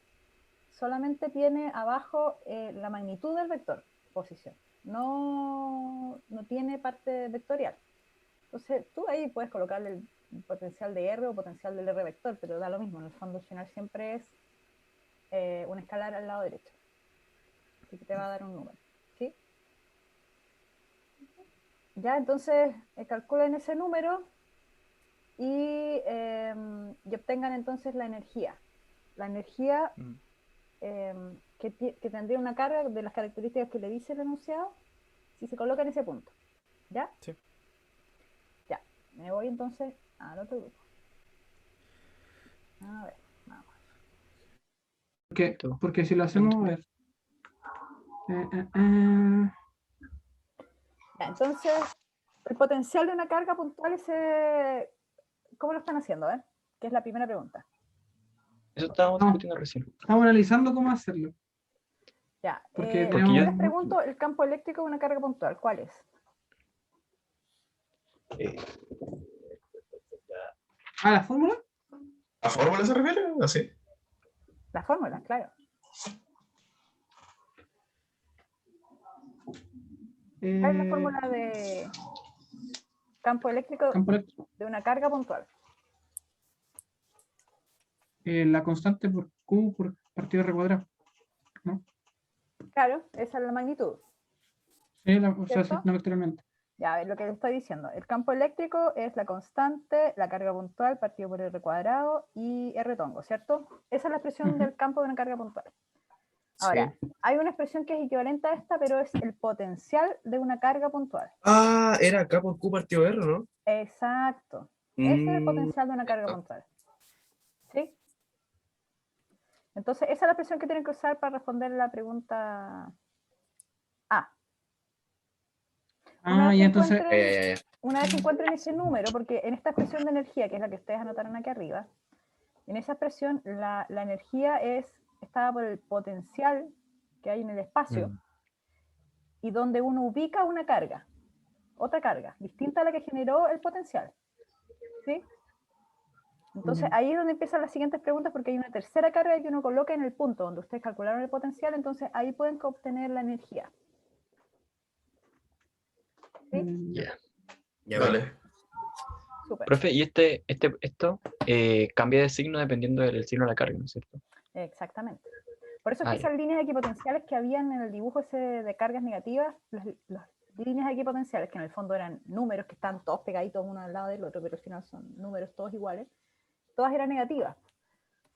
Solamente tiene abajo la magnitud del vector, posición. No tiene parte vectorial. Entonces tú ahí puedes colocarle el potencial de R o potencial del R vector, pero da lo mismo, en el fondo al final siempre es un escalar al lado derecho. Así que te va a dar un número. ¿Sí? Ya, entonces calculen ese número y obtengan entonces la energía. La energía que tendría una carga de las características que le dice el enunciado si se coloca en ese punto. ¿Ya? Sí. Ya, me voy entonces al otro grupo. A ver, vamos. Porque si lo hacemos, a ver. Ya, entonces, el potencial de una carga puntual ¿cómo lo están haciendo? Que es la primera pregunta. Eso estábamos discutiendo recién. Estamos analizando cómo hacerlo. Ya, Porque les pregunto, el campo eléctrico de una carga puntual, ¿cuál es? ¿A la fórmula? ¿A fórmula se refiere? ¿Así? Las fórmulas, claro. ¿Cuál es la fórmula de campo eléctrico de una carga puntual? La constante por Q por partido R cuadrado. ¿No? Claro, esa es la magnitud. Sí, o sea, ¿Cierto? no vectorialmente. Ya, a ver, lo que le estoy diciendo. El campo eléctrico es la constante, la carga puntual partido por R cuadrado y R tongo, ¿cierto? Esa es la expresión Ujú. del campo de una carga puntual. Ahora, hay una expresión que es equivalente a esta, pero es el potencial de una carga puntual. Ah, era K por Q partido R, ¿no? Exacto. Ese es el Mm, potencial de una carga ya. puntual. ¿Sí? Entonces, esa es la expresión que tienen que usar para responder la pregunta A. Una Ah, vez ya que entonces. encuentren, una vez que encuentren ese número, porque en esta expresión de energía, que es la que ustedes anotaron aquí arriba, en esa expresión la energía está por el potencial que hay en el espacio y donde uno ubica una carga, otra carga, distinta a la que generó el potencial. ¿Sí? Entonces ahí es donde empiezan las siguientes preguntas, porque hay una tercera carga que uno coloca en el punto donde ustedes calcularon el potencial, entonces ahí pueden obtener la energía. ¿Sí? Ya. Ya, Vale. vale. Súper. Profe, y esto cambia de signo dependiendo del signo de la carga, ¿no es cierto? Exactamente. Por eso es Ah, que ya. esas líneas equipotenciales que habían en el dibujo ese de cargas negativas, las líneas equipotenciales, que en el fondo eran números que están todos pegaditos uno al lado del otro, pero al final son números todos iguales, todas eran negativas.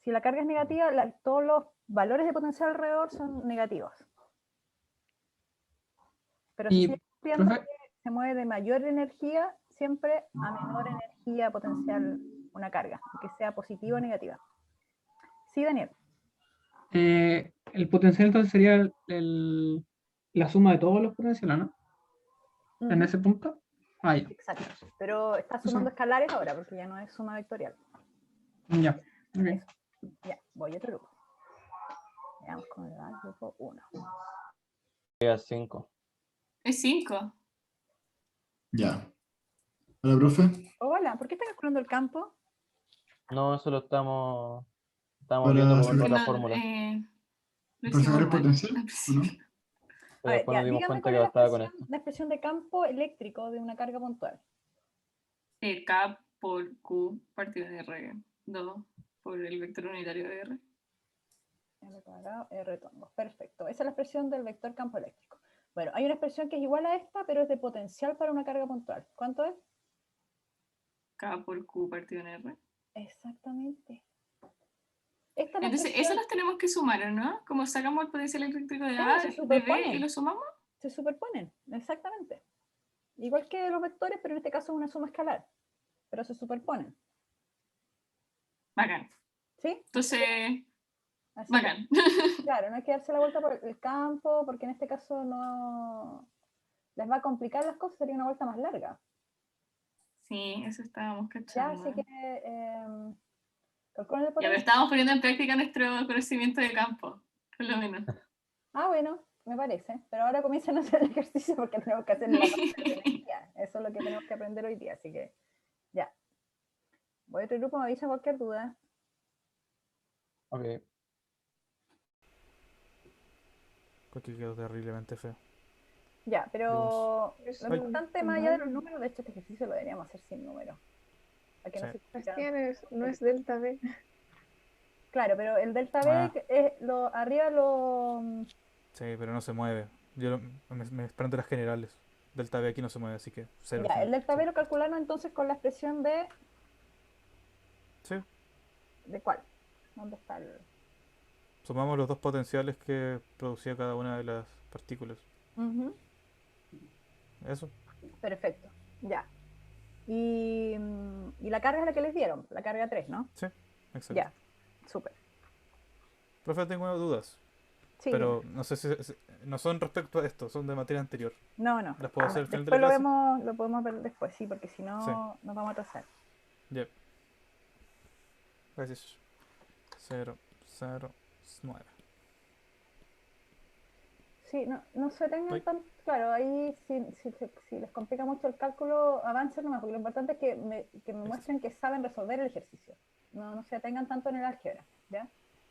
Si la carga es negativa, todos los valores de potencial alrededor son negativos. Pero se Y, sigue viendo profe, que se mueve de mayor energía siempre a menor energía potencial una carga, que sea positiva o negativa. Sí, Daniel. el potencial entonces sería la suma de todos los potenciales, ¿no? En Ujú. ese punto. Ah, ya. Exacto. Pero está Eso. sumando escalares ahora, porque ya no es suma vectorial. Ya. Ok. Eso. Ya, voy a otro grupo. Veamos cómo le va al grupo 1. Llega a 5. Es 5. Ya. Hola, profe. Hola, ¿por qué está calculando el campo? No, eso lo estamos Para viendo con sacar, otra No, fórmula. lo para sacar hicimos el mal potencial, al ¿o principio. no? A Pero ver, después ya, nos dimos dígame cuenta cuál que es bastaba con esto. la expresión de campo eléctrico de una carga puntual. K por Q partido de R. 2 por el vector unitario de R. R cuadrado, R tongo. Perfecto. Esa es la expresión del vector campo eléctrico. Bueno, hay una expresión que es igual a esta, pero es de potencial para una carga puntual. ¿Cuánto es? K por Q partido en R. Exactamente. Esta es la Entonces, expresión. eso los tenemos que sumar, ¿no? Como sacamos el potencial eléctrico de Claro, A, se de B superponen. y lo sumamos. Se superponen, exactamente. Igual que los vectores, pero en este caso es una suma escalar. Pero se superponen. Bacán. ¿Sí? Entonces, Así bacán. que, claro, no hay que darse la vuelta por el campo, porque en este caso no les va a complicar las cosas, sería una vuelta más larga. Sí, eso estábamos Ya, cachando. así que calculen el Ya, pero potencial. estábamos poniendo en práctica nuestro conocimiento de campo, por lo menos. Ah, bueno, me parece. Pero ahora comienzan a hacer el ejercicio porque tenemos que hacer la parte de energía. Eso es lo que tenemos que aprender hoy día, así que ya. Voy a otro grupo, me avisa cualquier duda. Ok. Porque quedó terriblemente feo. Ya, pero Es lo Ay. importante, más allá de los números, de hecho este ejercicio lo deberíamos hacer sin números. Para que no Sí. se Bastián no es delta B. Claro, pero el delta Ah. B es arriba lo... Sí, pero no se mueve. Yo me esperan de las generales. Delta B aquí no se mueve, así que cero. Ya, al el final. delta B lo calcularon entonces con la expresión de... Sí. ¿De cuál? ¿Dónde está el...? Sumamos los dos potenciales que producía cada una de las partículas. Ujú, Eso. perfecto, ya. Y la carga es la que les dieron, la carga 3, ¿no? Sí, exacto. Ya, súper. Profe, tengo unas dudas. Sí, Pero no sé si no son respecto a esto, son de materia anterior. no, no. ¿Las puedo hacer al final de Después la clase? lo podemos ver después, sí, porque si no Sí. nos vamos a atrasar. Yep. Gracias. 0, 0, 9. Sí, no se tengan Uy. tan claro, ahí si les complica mucho el cálculo, avancen nomás, porque lo importante es que me muestren que saben resolver el ejercicio. No se atengan tanto en el álgebra, ¿ya?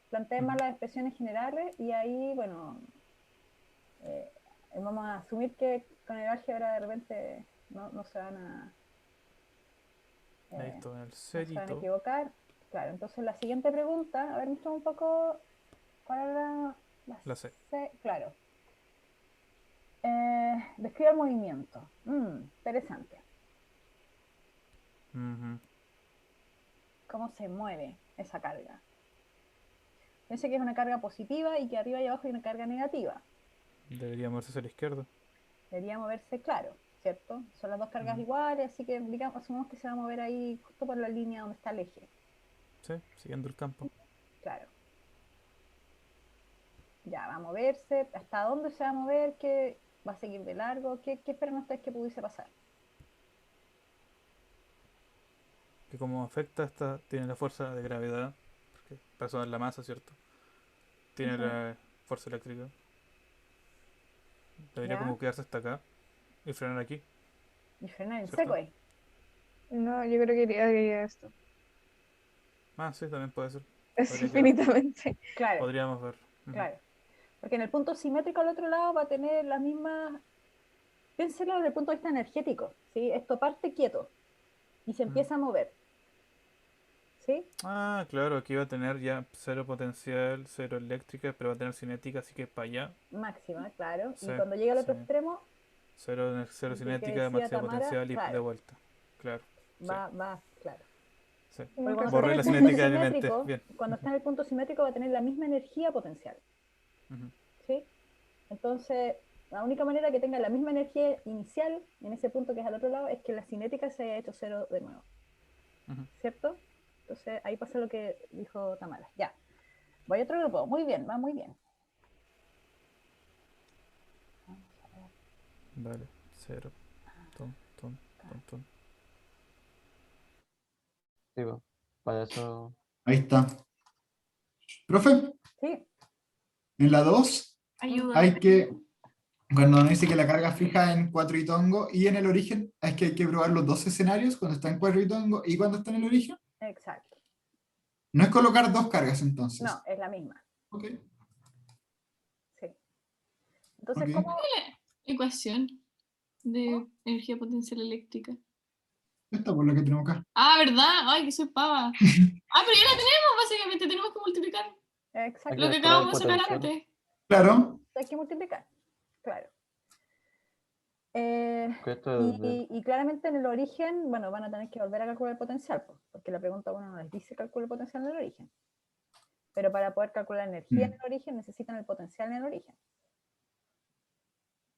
Planteen más las expresiones generales y ahí, bueno, vamos a asumir que con el álgebra de repente no se van a... Ahí está en el no se van a cerito. equivocar. Claro, entonces la siguiente pregunta, a ver, muestra un poco ¿Cuál era La C. Claro. Describe el movimiento. Interesante. Ujú. ¿Cómo se mueve esa carga? Piense que es una carga positiva y que arriba y abajo hay una carga negativa. Debería moverse hacia la izquierda. Debería moverse, claro, ¿cierto? Son las dos cargas iguales, así que digamos, asumimos que se va a mover ahí justo por la línea donde está el eje. Sí, siguiendo el campo. Claro. Ya, va a moverse. ¿Hasta dónde se va a mover? ¿Qué va a seguir de largo? ¿Qué esperan ustedes que pudiese pasar? Que como afecta esta, tiene la fuerza de gravedad, porque para eso es la masa, ¿cierto? Tiene Ujú. la fuerza eléctrica. Debería Ya. como quedarse hasta acá y frenar aquí. Y frenar en ¿Cierto? seco ahí. No, yo creo que iría esto. Ah, sí, también puede ser. Es Podría quedar. infinitamente. Claro, Podríamos ver. Ujú. claro. Porque en el punto simétrico al otro lado va a tener las mismas. Piénselo desde el punto de vista energético, ¿sí? Esto parte quieto y se empieza a mover. ¿Sí? Ah, claro, aquí va a tener ya cero potencial, cero eléctrica, pero va a tener cinética, así que para allá. Máxima, claro. Sí, Y cuando llega al otro sí. extremo, Cero el que cinética, decía máxima Tamara, potencial y de claro, vuelta. Claro, sí, va, claro. sí. Porque cuando Borré la está en el punto cinética de mi mente. simétrico, Bien. cuando está en el punto simétrico va a tener la misma energía potencial. Ujú. ¿Sí? Entonces, la única manera que tenga la misma energía inicial en ese punto que es al otro lado es que la cinética se haya hecho cero de nuevo. Ujú. ¿Cierto? Entonces, ahí pasa lo que dijo Tamara. Ya. Voy a otro grupo. Muy bien, va muy bien. Vale, cero. Ton, ton, ton, ton. Sí, pues, para eso. Ahí está. Profe, Sí. en la 2 Ayuda. hay que, cuando nos dice que la carga fija en 4 y tongo y en el origen, es que hay que probar los dos escenarios, cuando está en 4 y tongo y cuando está en el origen. Exacto. No es colocar dos cargas entonces. No, es la misma. Ok, Sí. Entonces, ok. ¿cómo? Ecuación de energía potencial eléctrica. Esta por la que tenemos acá. Ah, ¿verdad? Ay, que soy pava. Ah, pero ya la tenemos, básicamente. Tenemos que multiplicar Exacto. lo que describir el acabamos de sacar potencial. antes. Claro. Hay que multiplicar. Claro. Que esto es Y claramente en el origen, bueno, van a tener que volver a calcular el potencial, porque la pregunta, bueno, no les dice calcular el potencial en el origen. Pero para poder calcular la energía en el origen, necesitan el potencial en el origen.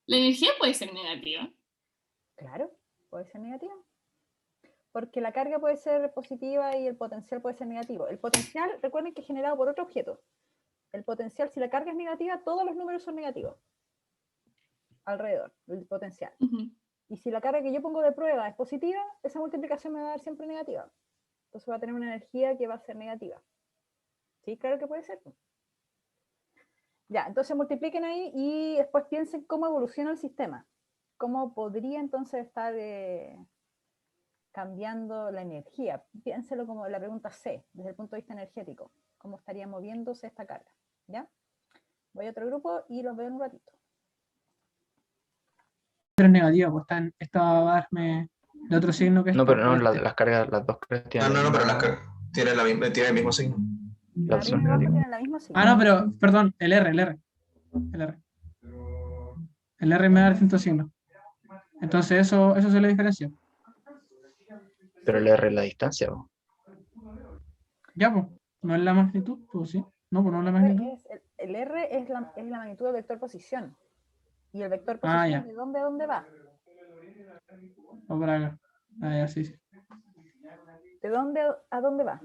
La energía puede ser negativa. Claro, puede ser negativa. Porque la carga puede ser positiva y el potencial puede ser negativo. El potencial, recuerden que es generado por otro objeto. El potencial, si la carga es negativa, todos los números son negativos. Alrededor, el potencial. Y si la carga que yo pongo de prueba es positiva, esa multiplicación me va a dar siempre negativa. Entonces va a tener una energía que va a ser negativa. ¿Sí? Claro que puede ser. Ya, entonces multipliquen ahí y después piensen cómo evoluciona el sistema. ¿Cómo podría entonces estar cambiando la energía? Piénselo como la pregunta C, desde el punto de vista energético. ¿Cómo estaría moviéndose esta carga? ¿Ya? Voy a otro grupo y los veo en un ratito. Pero es negativa, pues esta va a darme de otro signo que No, esta. pero no, Este. las cargas, las dos cargas No, tienen no, el pero mismo- tiene el mismo signo. las dos Arriba son y abajo negativas. tienen la misma signo. Ah, no, pero, perdón, el R. El R me da distinto signo. Entonces eso se le diferencia. Pero el R es la distancia, ¿no? Ya, pues, no es la magnitud, pues sí. No, pues no es la magnitud. El R es la magnitud del vector posición. ¿Y el vector Ah, posición ya. de dónde a dónde va? O por acá. Ah, ya, sí, sí. ¿De dónde a dónde va?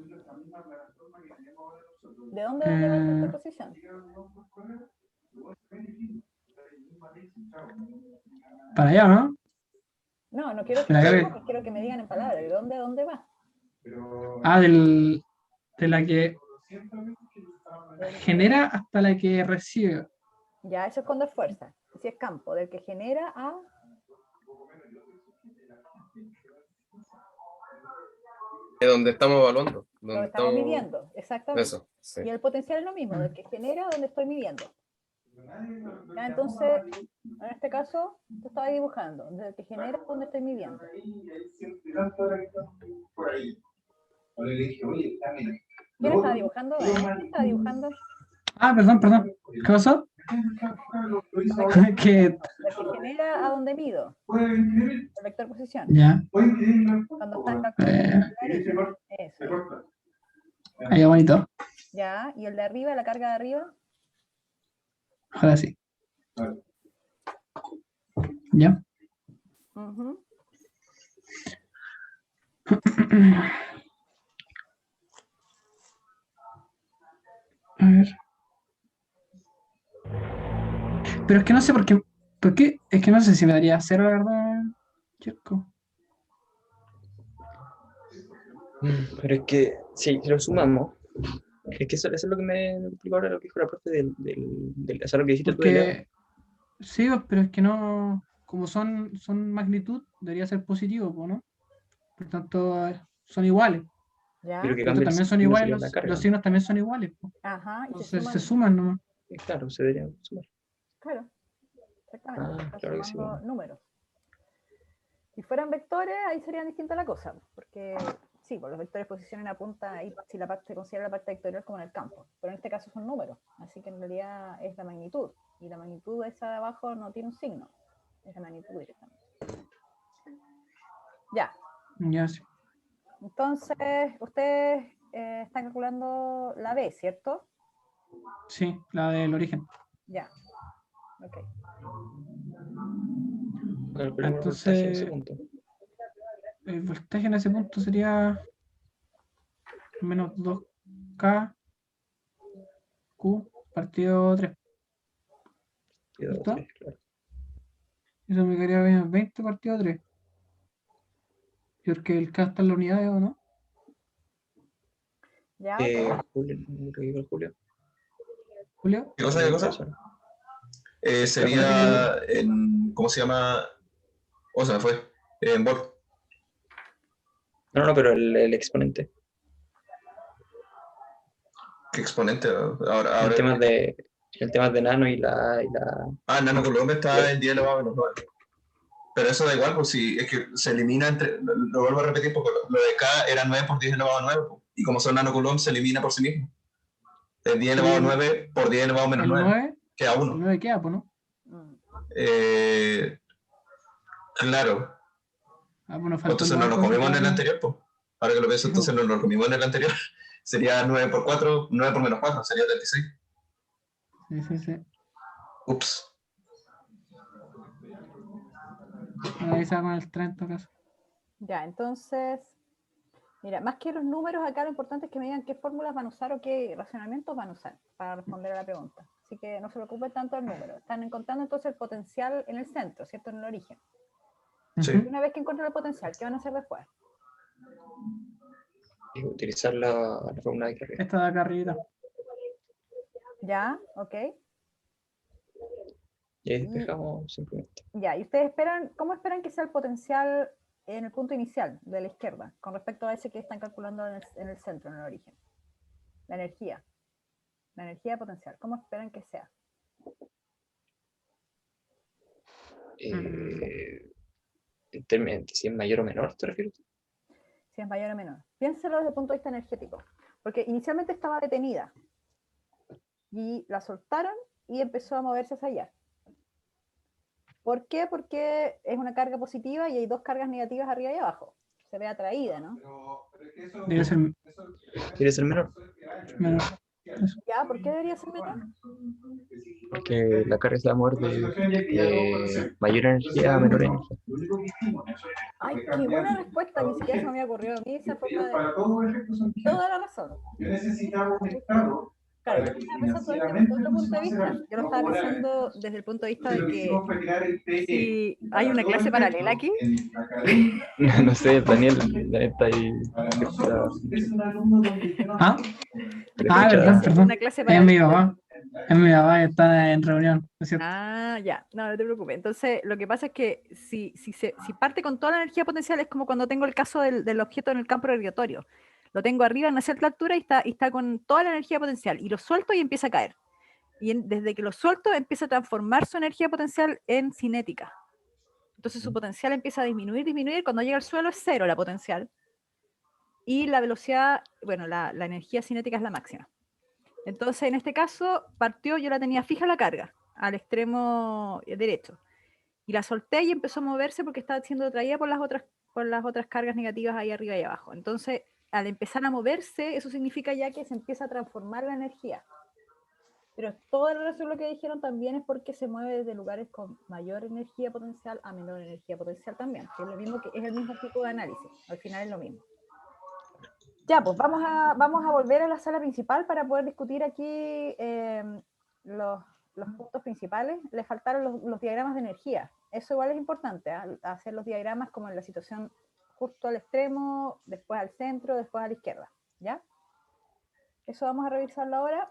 ¿De dónde a dónde va el vector posición? Para allá, ¿no? No, no quiero que La me carga- digan, quiero que me digan en palabras. ¿De dónde a dónde va? Ah, de la que genera hasta la que recibe. Ya, eso es cuando es fuerza. Si es campo, del que genera a... De donde estamos evaluando. Donde estamos midiendo, exactamente. Eso, sí. Y el potencial es lo mismo, del que genera a donde estoy midiendo. Ya, entonces, en este caso, te estaba dibujando, desde el que genera a donde estoy midiendo. ¿Quién estaba dibujando? ¿Quién estaba dibujando? Ah, perdón. ¿Qué pasó? Que, La que genera a donde mido, el vector posición. ya, Cuando están calculando el origen. Eso. ahí bonito. Ya, y el de arriba, la carga de arriba. Ahora sí. Ya. Ujú. A ver. Pero es que no sé por qué. ¿Por qué? Es que no sé si me daría 0, la verdad, Jerko. Pero es que, si lo sumamos, es que eso es lo que me explicó ahora lo que dijo la profe o sea, lo que dijiste tú de Leo. Porque sí, pero es que no. Como son magnitud, debería ser positivo, po, ¿no? Por tanto, son iguales. Ya. Y lo que Y cambia el también son signo iguales, sería la carga. los signos también son iguales, po. Ajá. Y Entonces suman. se suman nomás. Y claro, se deberían sumar. Claro. Exactamente. Ah, Están claro que sí, sumando bueno. números. Si fueran vectores, ahí sería distinta la cosa, porque sí, pues los vectores posicionan a punta, ahí si la parte, se considera la parte vectorial como en el campo, pero en este caso son números, así que en realidad es la magnitud, y la magnitud esa de abajo no tiene un signo, es la magnitud directamente. Ya, Ya, sí. entonces ustedes están calculando la B, ¿cierto? Sí, la del origen. Ya, ok. Calculemos el voltaje en ese Entonces, punto. el voltaje en ese punto sería menos 2K Q partido 3. Quedó ¿Listo? 3, claro. Eso me quedaría menos 20 partido 3. Porque el K está en la unidad, ¿o no? Ya, Julio, lo que dijo el Julio. Julio. ¿Qué cosa? ¿Qué cosa? Eso, ¿no? Sería en, ¿cómo se llama? O se me fue. En volt. No, pero el exponente. ¿Qué exponente? Ahora, El tema de nano y la Nano Coulomb está en 10 elevado a menos 9. Pero eso da igual, pues si es que se elimina entre. Lo vuelvo a repetir porque lo de K era 9 por 10 elevado a 9. Pues, y como son Nano Coulomb, se elimina por sí mismo. Es 10 elevado a 9 por 10 elevado a menos El 9. 9, Queda el 1. 9 queda, pues, ¿no? Claro. Ah, pues nos faltó Entonces no nos comimos en el anterior, pues. Ahora que lo pienso, entonces no nos comimos en el anterior. Sería 9 por 4, 9 por menos 4, sería 36. Sí. Ups. Ahí se va con el 30 caso. ya, entonces, mira, más que los números, acá lo importante es que me digan qué fórmulas van a usar o qué racionamientos van a usar para responder a la pregunta. Así que no se preocupen tanto del número. Están encontrando entonces el potencial en el centro, ¿cierto? En el origen. Sí. Ujú. Una vez que encuentren el potencial, ¿qué van a hacer después? y utilizar la fórmula de carga. Esta de acá arriba. Ya, ok. Y ahí despejamos simplemente. Ya, y ustedes esperan, ¿cómo esperan que sea el potencial en el punto inicial de la izquierda con respecto a ese que están calculando en el centro, en el origen? La energía potencial, ¿cómo esperan que sea? En términos de si es mayor o menor, ¿te refieres? Si es mayor o menor. Piénselo desde el punto de vista energético, porque inicialmente estaba detenida y la soltaron y empezó a moverse hacia allá. ¿Por qué? Porque es una carga positiva y hay dos cargas negativas arriba y abajo. Se ve atraída, ¿no? Debe ser ¿Quiere ser menor? menor. ¿Ya? ¿Por qué debería ser menor? Porque la carga se va a mover de mayor energía a menor energía. Ay, qué buena respuesta, ni siquiera se me había ocurrido a mí esa forma de... Toda la razón. Claro, yo estaba pensando desde otro punto de vista. Yo lo estaba pensando desde el punto de vista de que si hay una clase paralela aquí. No sé, Daniel está ahí. Ah, perdón. Una clase Es paralela. mi papá. Es mi papá, está en reunión. ¿No es cierto? Ah, ya, no te preocupes. Entonces, lo que pasa es que si parte con toda la energía potencial, es como cuando tengo el caso del objeto en el campo radiatorio. Lo tengo arriba en una cierta altura y está con toda la energía potencial. Y lo suelto y empieza a caer. Y desde que lo suelto, empieza a transformar su energía potencial en cinética. Entonces su potencial empieza a disminuir. Cuando llega al suelo es cero la potencial. Y la velocidad, bueno, la energía cinética es la máxima. Entonces, en este caso, partió, yo la tenía fija la carga, al extremo derecho. Y la solté y empezó a moverse porque estaba siendo atraída por las otras cargas negativas ahí arriba y abajo. Entonces, al empezar a moverse, eso significa ya que se empieza a transformar la energía. Pero todo el resto de lo que dijeron también es porque se mueve desde lugares con mayor energía potencial a menor energía potencial también, que es lo mismo, que es el mismo tipo de análisis, al final es lo mismo. Ya, pues vamos a volver a la sala principal para poder discutir aquí los puntos principales. Les faltaron los diagramas de energía. Eso igual es importante, hacer los diagramas como en la situación justo al extremo, después al centro, después a la izquierda. ¿Ya? Eso vamos a revisarlo ahora.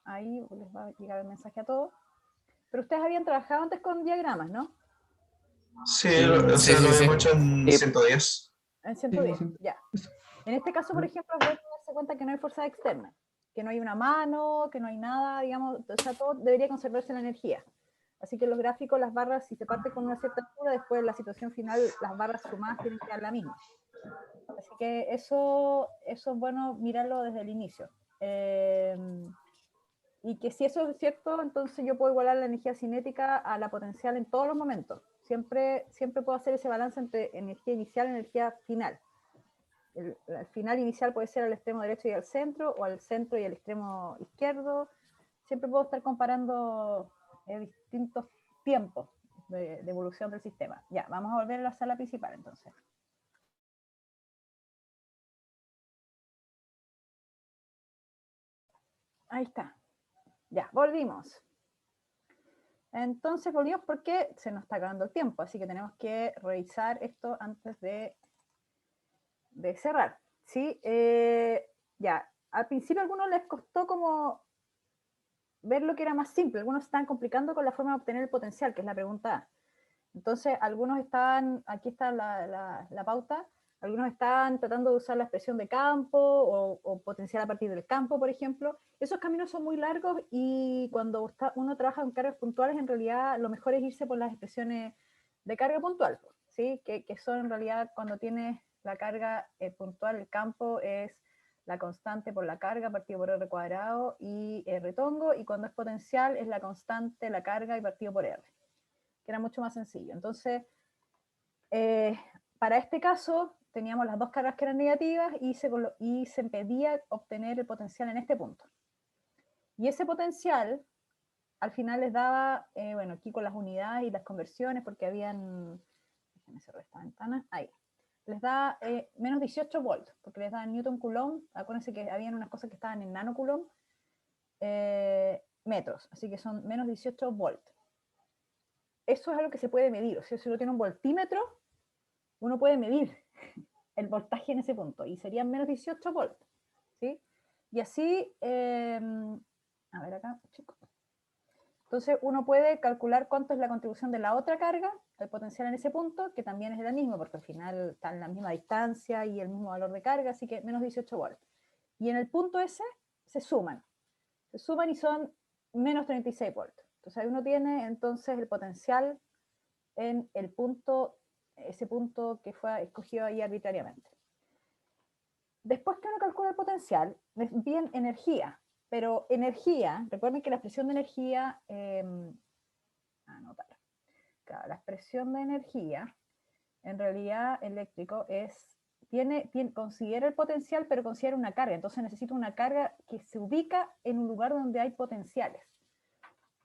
Ahí les va a llegar el mensaje a todos. Pero ustedes habían trabajado antes con diagramas, ¿no? Sí, o sea, lo habíamos hecho en 110. En 110, ya. En este caso, por ejemplo, voy a darse cuenta que no hay fuerza externa, que no hay una mano, que no hay nada, digamos, o sea, todo debería conservarse la energía. Así que los gráficos, las barras, si se parte con una cierta altura, después en la situación final, las barras sumadas tienen que dar la misma. Así que eso es bueno mirarlo desde el inicio. Y que si eso es cierto, entonces yo puedo igualar la energía cinética a la potencial en todos los momentos. Siempre puedo hacer ese balance entre energía inicial y energía final. El final inicial puede ser al extremo derecho y al centro, o al centro y al extremo izquierdo. Siempre puedo estar comparando distintos tiempos de evolución del sistema. Ya, vamos a volver a la sala principal entonces. Ahí está. Ya, volvimos. Entonces volvimos porque se nos está acabando el tiempo, así que tenemos que revisar esto antes de cerrar. ¿Sí? Ya, al principio a algunos les costó como ver lo que era más simple, algunos estaban complicando con la forma de obtener el potencial, que es la pregunta A. Entonces algunos estaban, aquí está la pauta, algunos estaban tratando de usar la expresión de campo o potencial a partir del campo, por ejemplo. Esos caminos son muy largos y cuando uno trabaja con cargas puntuales, en realidad lo mejor es irse por las expresiones de carga puntual, ¿sí? Que son en realidad cuando tienes la carga puntual, el campo es la constante por la carga partido por R cuadrado y R tongo, y cuando es potencial es la constante, la carga y partido por R, que era mucho más sencillo. Entonces, para este caso, teníamos las dos cargas que eran negativas y se impedía obtener el potencial en este punto. Y ese potencial, al final les daba, bueno, aquí con las unidades y las conversiones, porque habían, déjenme cerrar esta ventana, ahí, les da menos 18 volts, porque les da Newton Coulomb, acuérdense que habían unas cosas que estaban en nanocoulomb, metros, así que son menos 18 volts. Eso es algo que se puede medir, o sea, si uno tiene un voltímetro, uno puede medir el voltaje en ese punto, y serían menos 18 volts, ¿sí? Y así, a ver acá, chicos. Entonces uno puede calcular cuánto es la contribución de la otra carga, el potencial en ese punto, que también es el mismo, porque al final están en la misma distancia y el mismo valor de carga, así que menos 18 volts. Y en el punto ese se suman y son menos 36 volts. Entonces ahí uno tiene entonces el potencial en el punto, ese punto que fue escogido ahí arbitrariamente. Después que uno calcula el potencial, es bien energía, pero energía, recuerden que la expresión de energía, anotar, claro, la expresión de energía, en realidad eléctrico considera el potencial, pero considera una carga, entonces necesito una carga que se ubica en un lugar donde hay potenciales.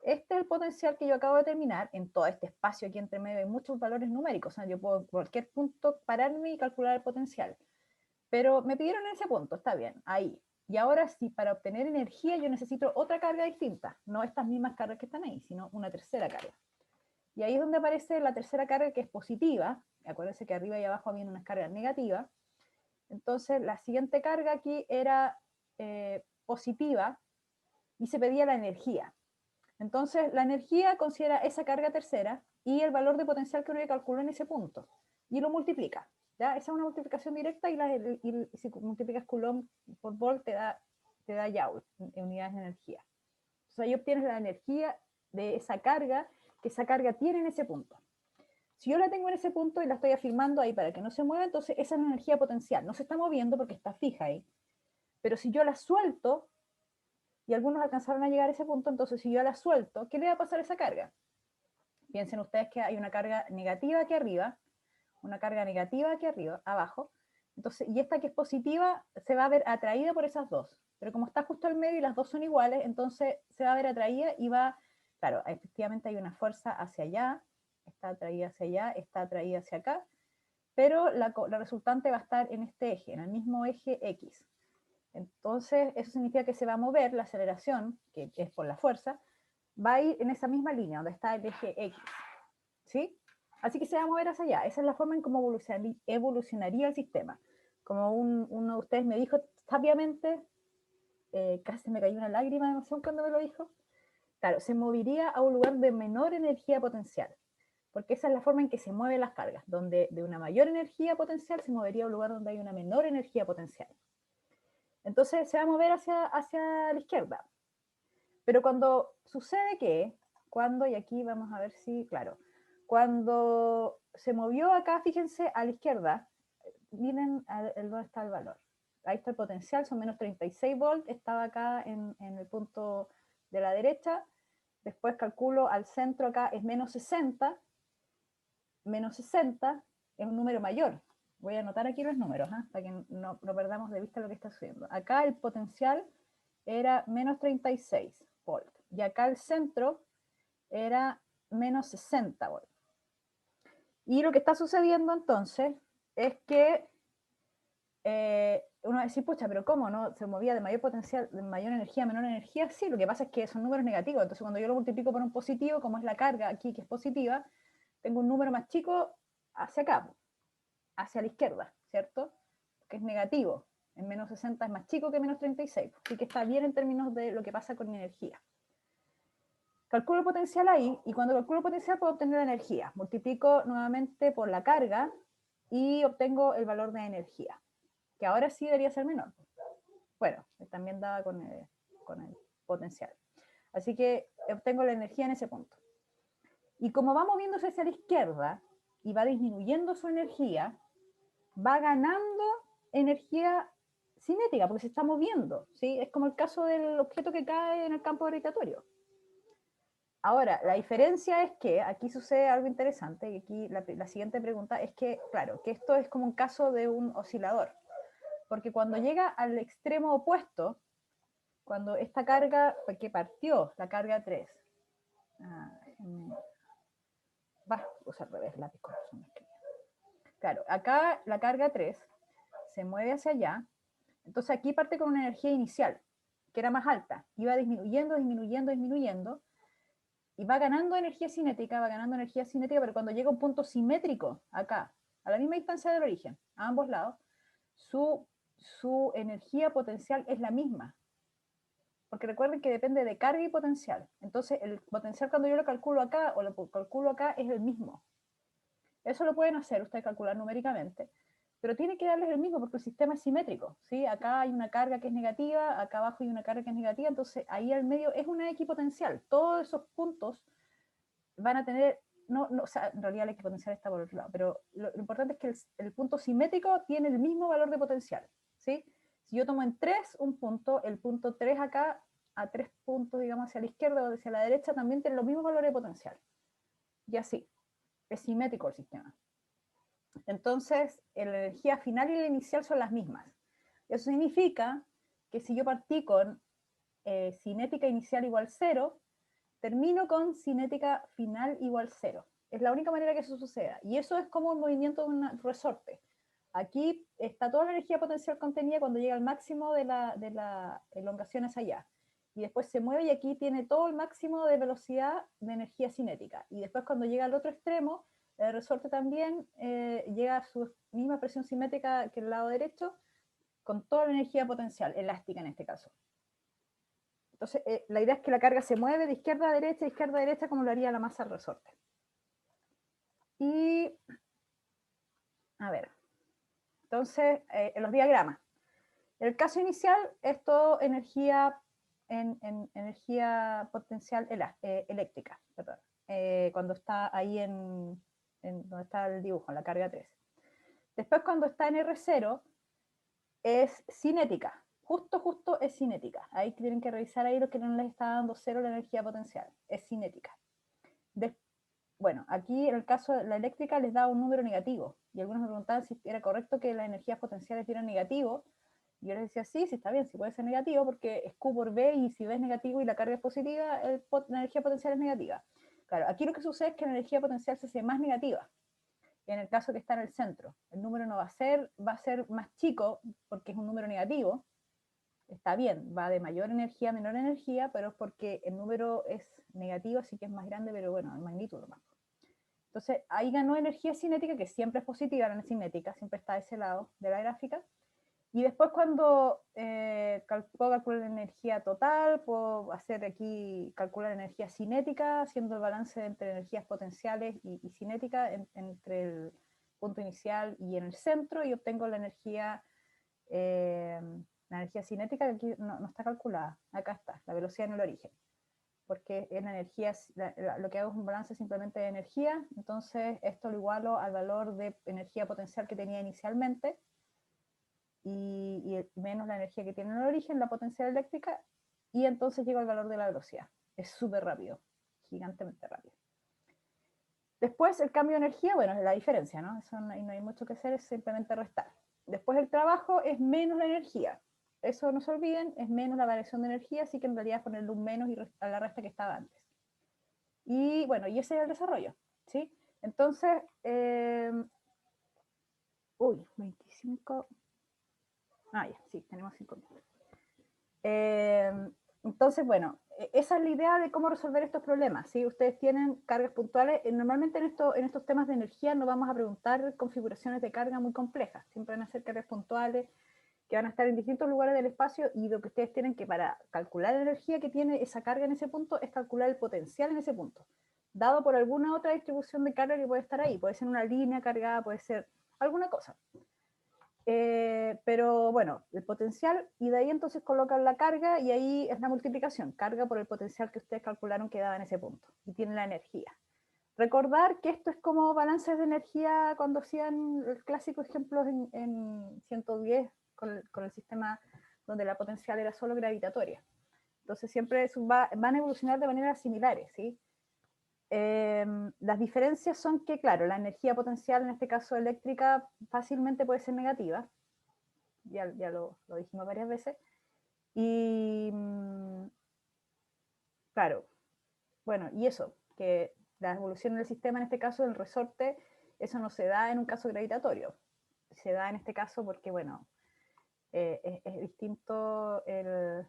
Este es el potencial que yo acabo de determinar en todo este espacio aquí entre medio, hay muchos valores numéricos, o sea, yo puedo en cualquier punto pararme y calcular el potencial. Pero me pidieron ese punto, está bien, ahí. Y ahora sí, para obtener energía yo necesito otra carga distinta, no estas mismas cargas que están ahí, sino una tercera carga. Y ahí es donde aparece la tercera carga, que es positiva. Acuérdense que arriba y abajo había unas cargas negativas. Entonces la siguiente carga aquí era positiva y se pedía la energía. Entonces la energía considera esa carga tercera y el valor de potencial que uno calculó en ese punto y lo multiplica. ¿Ya? Esa es una multiplicación directa, y si multiplicas Coulomb por volt te da Joule, en unidades de energía. O sea, ahí obtienes la energía de esa carga que esa carga tiene en ese punto. Si yo la tengo en ese punto y la estoy afirmando ahí para que no se mueva, entonces esa es la energía potencial. No se está moviendo porque está fija ahí. Pero si yo la suelto, y algunos alcanzaron a llegar a ese punto, entonces si yo la suelto, ¿qué le va a pasar a esa carga? Piensen ustedes que hay una carga negativa aquí arriba, una carga negativa aquí arriba, abajo, entonces, y esta que es positiva se va a ver atraída por esas dos, pero como está justo al medio y las dos son iguales, entonces se va a ver atraída y va, claro, efectivamente hay una fuerza hacia allá, está atraída hacia allá, está atraída hacia acá, pero la resultante va a estar en este eje, en el mismo eje X. Entonces, eso significa que se va a mover la aceleración, que es por la fuerza, va a ir en esa misma línea, donde está el eje X. ¿Sí? Así que se va a mover hacia allá. Esa es la forma en cómo evolucionaría el sistema. Como uno de ustedes me dijo sabiamente, casi me cayó una lágrima de emoción cuando me lo dijo. Claro, se movería a un lugar de menor energía potencial, porque esa es la forma en que se mueven las cargas, donde de una mayor energía potencial se movería a un lugar donde hay una menor energía potencial. Entonces se va a mover hacia la izquierda. Pero cuando sucede que, y aquí vamos a ver si, claro, cuando se movió acá, fíjense, a la izquierda, miren dónde está el valor. Ahí está el potencial, son menos 36 volts, estaba acá en el punto de la derecha, después calculo al centro acá es menos 60 es un número mayor. Voy a anotar aquí los números, para que no perdamos de vista lo que está sucediendo. Acá el potencial era menos 36 volts, y acá el centro era menos 60 volts. Y lo que está sucediendo entonces es que uno va a decir, pucha, pero ¿cómo no se movía de mayor potencial, de mayor energía a menor energía? Sí, lo que pasa es que son números negativos, entonces cuando yo lo multiplico por un positivo, como es la carga aquí que es positiva, tengo un número más chico hacia acá, hacia la izquierda, ¿cierto? Que es negativo, en menos 60 es más chico que menos 36, así que está bien en términos de lo que pasa con energía. Calculo el potencial ahí, y cuando calculo el potencial puedo obtener la energía. Multiplico nuevamente por la carga y obtengo el valor de energía, que ahora sí debería ser menor. Bueno, también daba con el potencial. Así que obtengo la energía en ese punto. Y como va moviéndose hacia la izquierda y va disminuyendo su energía, va ganando energía cinética, porque se está moviendo, ¿sí? Es como el caso del objeto que cae en el campo gravitatorio. Ahora, la diferencia es que aquí sucede algo interesante, y aquí la siguiente pregunta es que, claro, que esto es como un caso de un oscilador, porque cuando llega al extremo opuesto, cuando esta carga, que partió, la carga 3, puse al revés, lápiz con razón, claro, acá la carga 3 se mueve hacia allá, entonces aquí parte con una energía inicial, que era más alta, iba disminuyendo, disminuyendo, disminuyendo, y va ganando energía cinética, pero cuando llega a un punto simétrico, acá, a la misma distancia del origen, a ambos lados, su energía potencial es la misma. Porque recuerden que depende de carga y potencial. Entonces, el potencial cuando yo lo calculo acá o lo calculo acá es el mismo. Eso lo pueden hacer ustedes calcular numéricamente, pero tiene que darles el mismo porque el sistema es simétrico, ¿sí? Acá hay una carga que es negativa, acá abajo hay una carga que es negativa, entonces ahí al medio es una equipotencial. Todos esos puntos van a tener, o sea, en realidad la equipotencial está por otro lado, pero lo importante es que el punto simétrico tiene el mismo valor de potencial, ¿sí? Si yo tomo en 3 un punto, el punto 3 acá, a 3 puntos, digamos, hacia la izquierda o hacia la derecha, también tiene los mismos valores de potencial. Y así, es simétrico el sistema. Entonces, la energía final y la inicial son las mismas. Eso significa que si yo partí con cinética inicial igual 0, termino con cinética final igual 0. Es la única manera que eso suceda. Y eso es como un movimiento de un resorte. Aquí está toda la energía potencial contenida cuando llega al máximo de la elongación hacia allá. Y después se mueve y aquí tiene todo el máximo de velocidad de energía cinética. Y después cuando llega al otro extremo, el resorte también llega a su misma presión simétrica que el lado derecho, con toda la energía potencial, elástica en este caso. Entonces, la idea es que la carga se mueve de izquierda a derecha, como lo haría la masa del resorte. Y, a ver, entonces, en los diagramas. En el caso inicial, es todo energía, energía potencial eléctrica, perdón, cuando está ahí en donde está el dibujo, en la carga 3. Después, cuando está en R0, es cinética. justo es cinética. Ahí tienen que revisar ahí lo que no les está dando cero la energía potencial. Es cinética. Bueno, aquí en el caso de la eléctrica les da un número negativo. Y algunos me preguntaban si era correcto que las energías potenciales dieran negativo. Y yo les decía, sí, está bien, sí puede ser negativo, porque es Q por B, y si B es negativo y la carga es positiva, la energía potencial es negativa. Claro, aquí lo que sucede es que la energía potencial se hace más negativa. En el caso que está en el centro, el número no va a ser más chico, porque es un número negativo. Está bien, va de mayor energía a menor energía, pero es porque el número es negativo, así que es más grande, pero bueno, en magnitud nomás. Entonces, ahí ganó energía cinética, que siempre es positiva la cinética, siempre está a ese lado de la gráfica. Y después cuando puedo calcular la energía total, puedo hacer aquí, calcular la energía cinética, haciendo el balance entre energías potenciales y cinética entre el punto inicial y en el centro, y obtengo la energía cinética, que aquí no está calculada. Acá está, la velocidad en el origen. Porque es la energía, lo que hago es un balance simplemente de energía, entonces esto lo igualo al valor de energía potencial que tenía inicialmente, y menos la energía que tiene en el origen, la potencial eléctrica, y entonces llego al valor de la velocidad. Es súper rápido, gigantemente rápido. Después el cambio de energía, bueno, es la diferencia, ¿no? Eso no hay mucho que hacer, es simplemente restar. Después el trabajo es menos la energía. Eso no se olviden, es menos la variación de energía, así que en realidad ponerle un menos y a la resta que estaba antes. Y bueno, y ese es el desarrollo, ¿sí? Entonces, 25... Ah, ya, sí, tenemos 5 minutos. Entonces, bueno, esa es la idea de cómo resolver estos problemas, ¿sí? Ustedes tienen cargas puntuales. Normalmente en estos temas de energía no vamos a preguntar configuraciones de carga muy complejas. Siempre van a ser cargas puntuales que van a estar en distintos lugares del espacio, y lo que ustedes tienen que, para calcular la energía que tiene esa carga en ese punto, es calcular el potencial en ese punto, dado por alguna otra distribución de carga que puede estar ahí. Puede ser una línea cargada, puede ser alguna cosa. Pero bueno, el potencial, y de ahí entonces colocan la carga, y ahí es la multiplicación, carga por el potencial que ustedes calcularon que daba en ese punto, y tienen la energía. Recordar que esto es como balances de energía cuando hacían el clásico ejemplo en 110 con el sistema donde la potencial era solo gravitatoria. Entonces siempre van a evolucionar de maneras similares, ¿sí? Las diferencias son que, claro, la energía potencial, en este caso eléctrica, fácilmente puede ser negativa, ya lo dijimos varias veces, y claro, bueno, y eso, que la evolución del sistema, en este caso del resorte, eso no se da en un caso gravitatorio, se da en este caso porque, bueno, es distinto el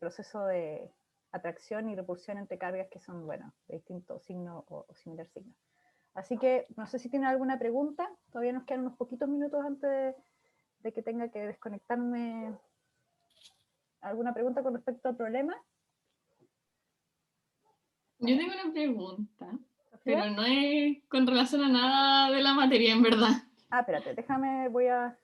proceso de atracción y repulsión entre cargas que son, bueno, de distinto signo o similar signo. Así que no sé si tienen alguna pregunta, todavía nos quedan unos poquitos minutos antes de que tenga que desconectarme. ¿Alguna pregunta con respecto al problema? Yo tengo una pregunta, pero no es con relación a nada de la materia, en verdad. Ah, espérate, déjame, voy a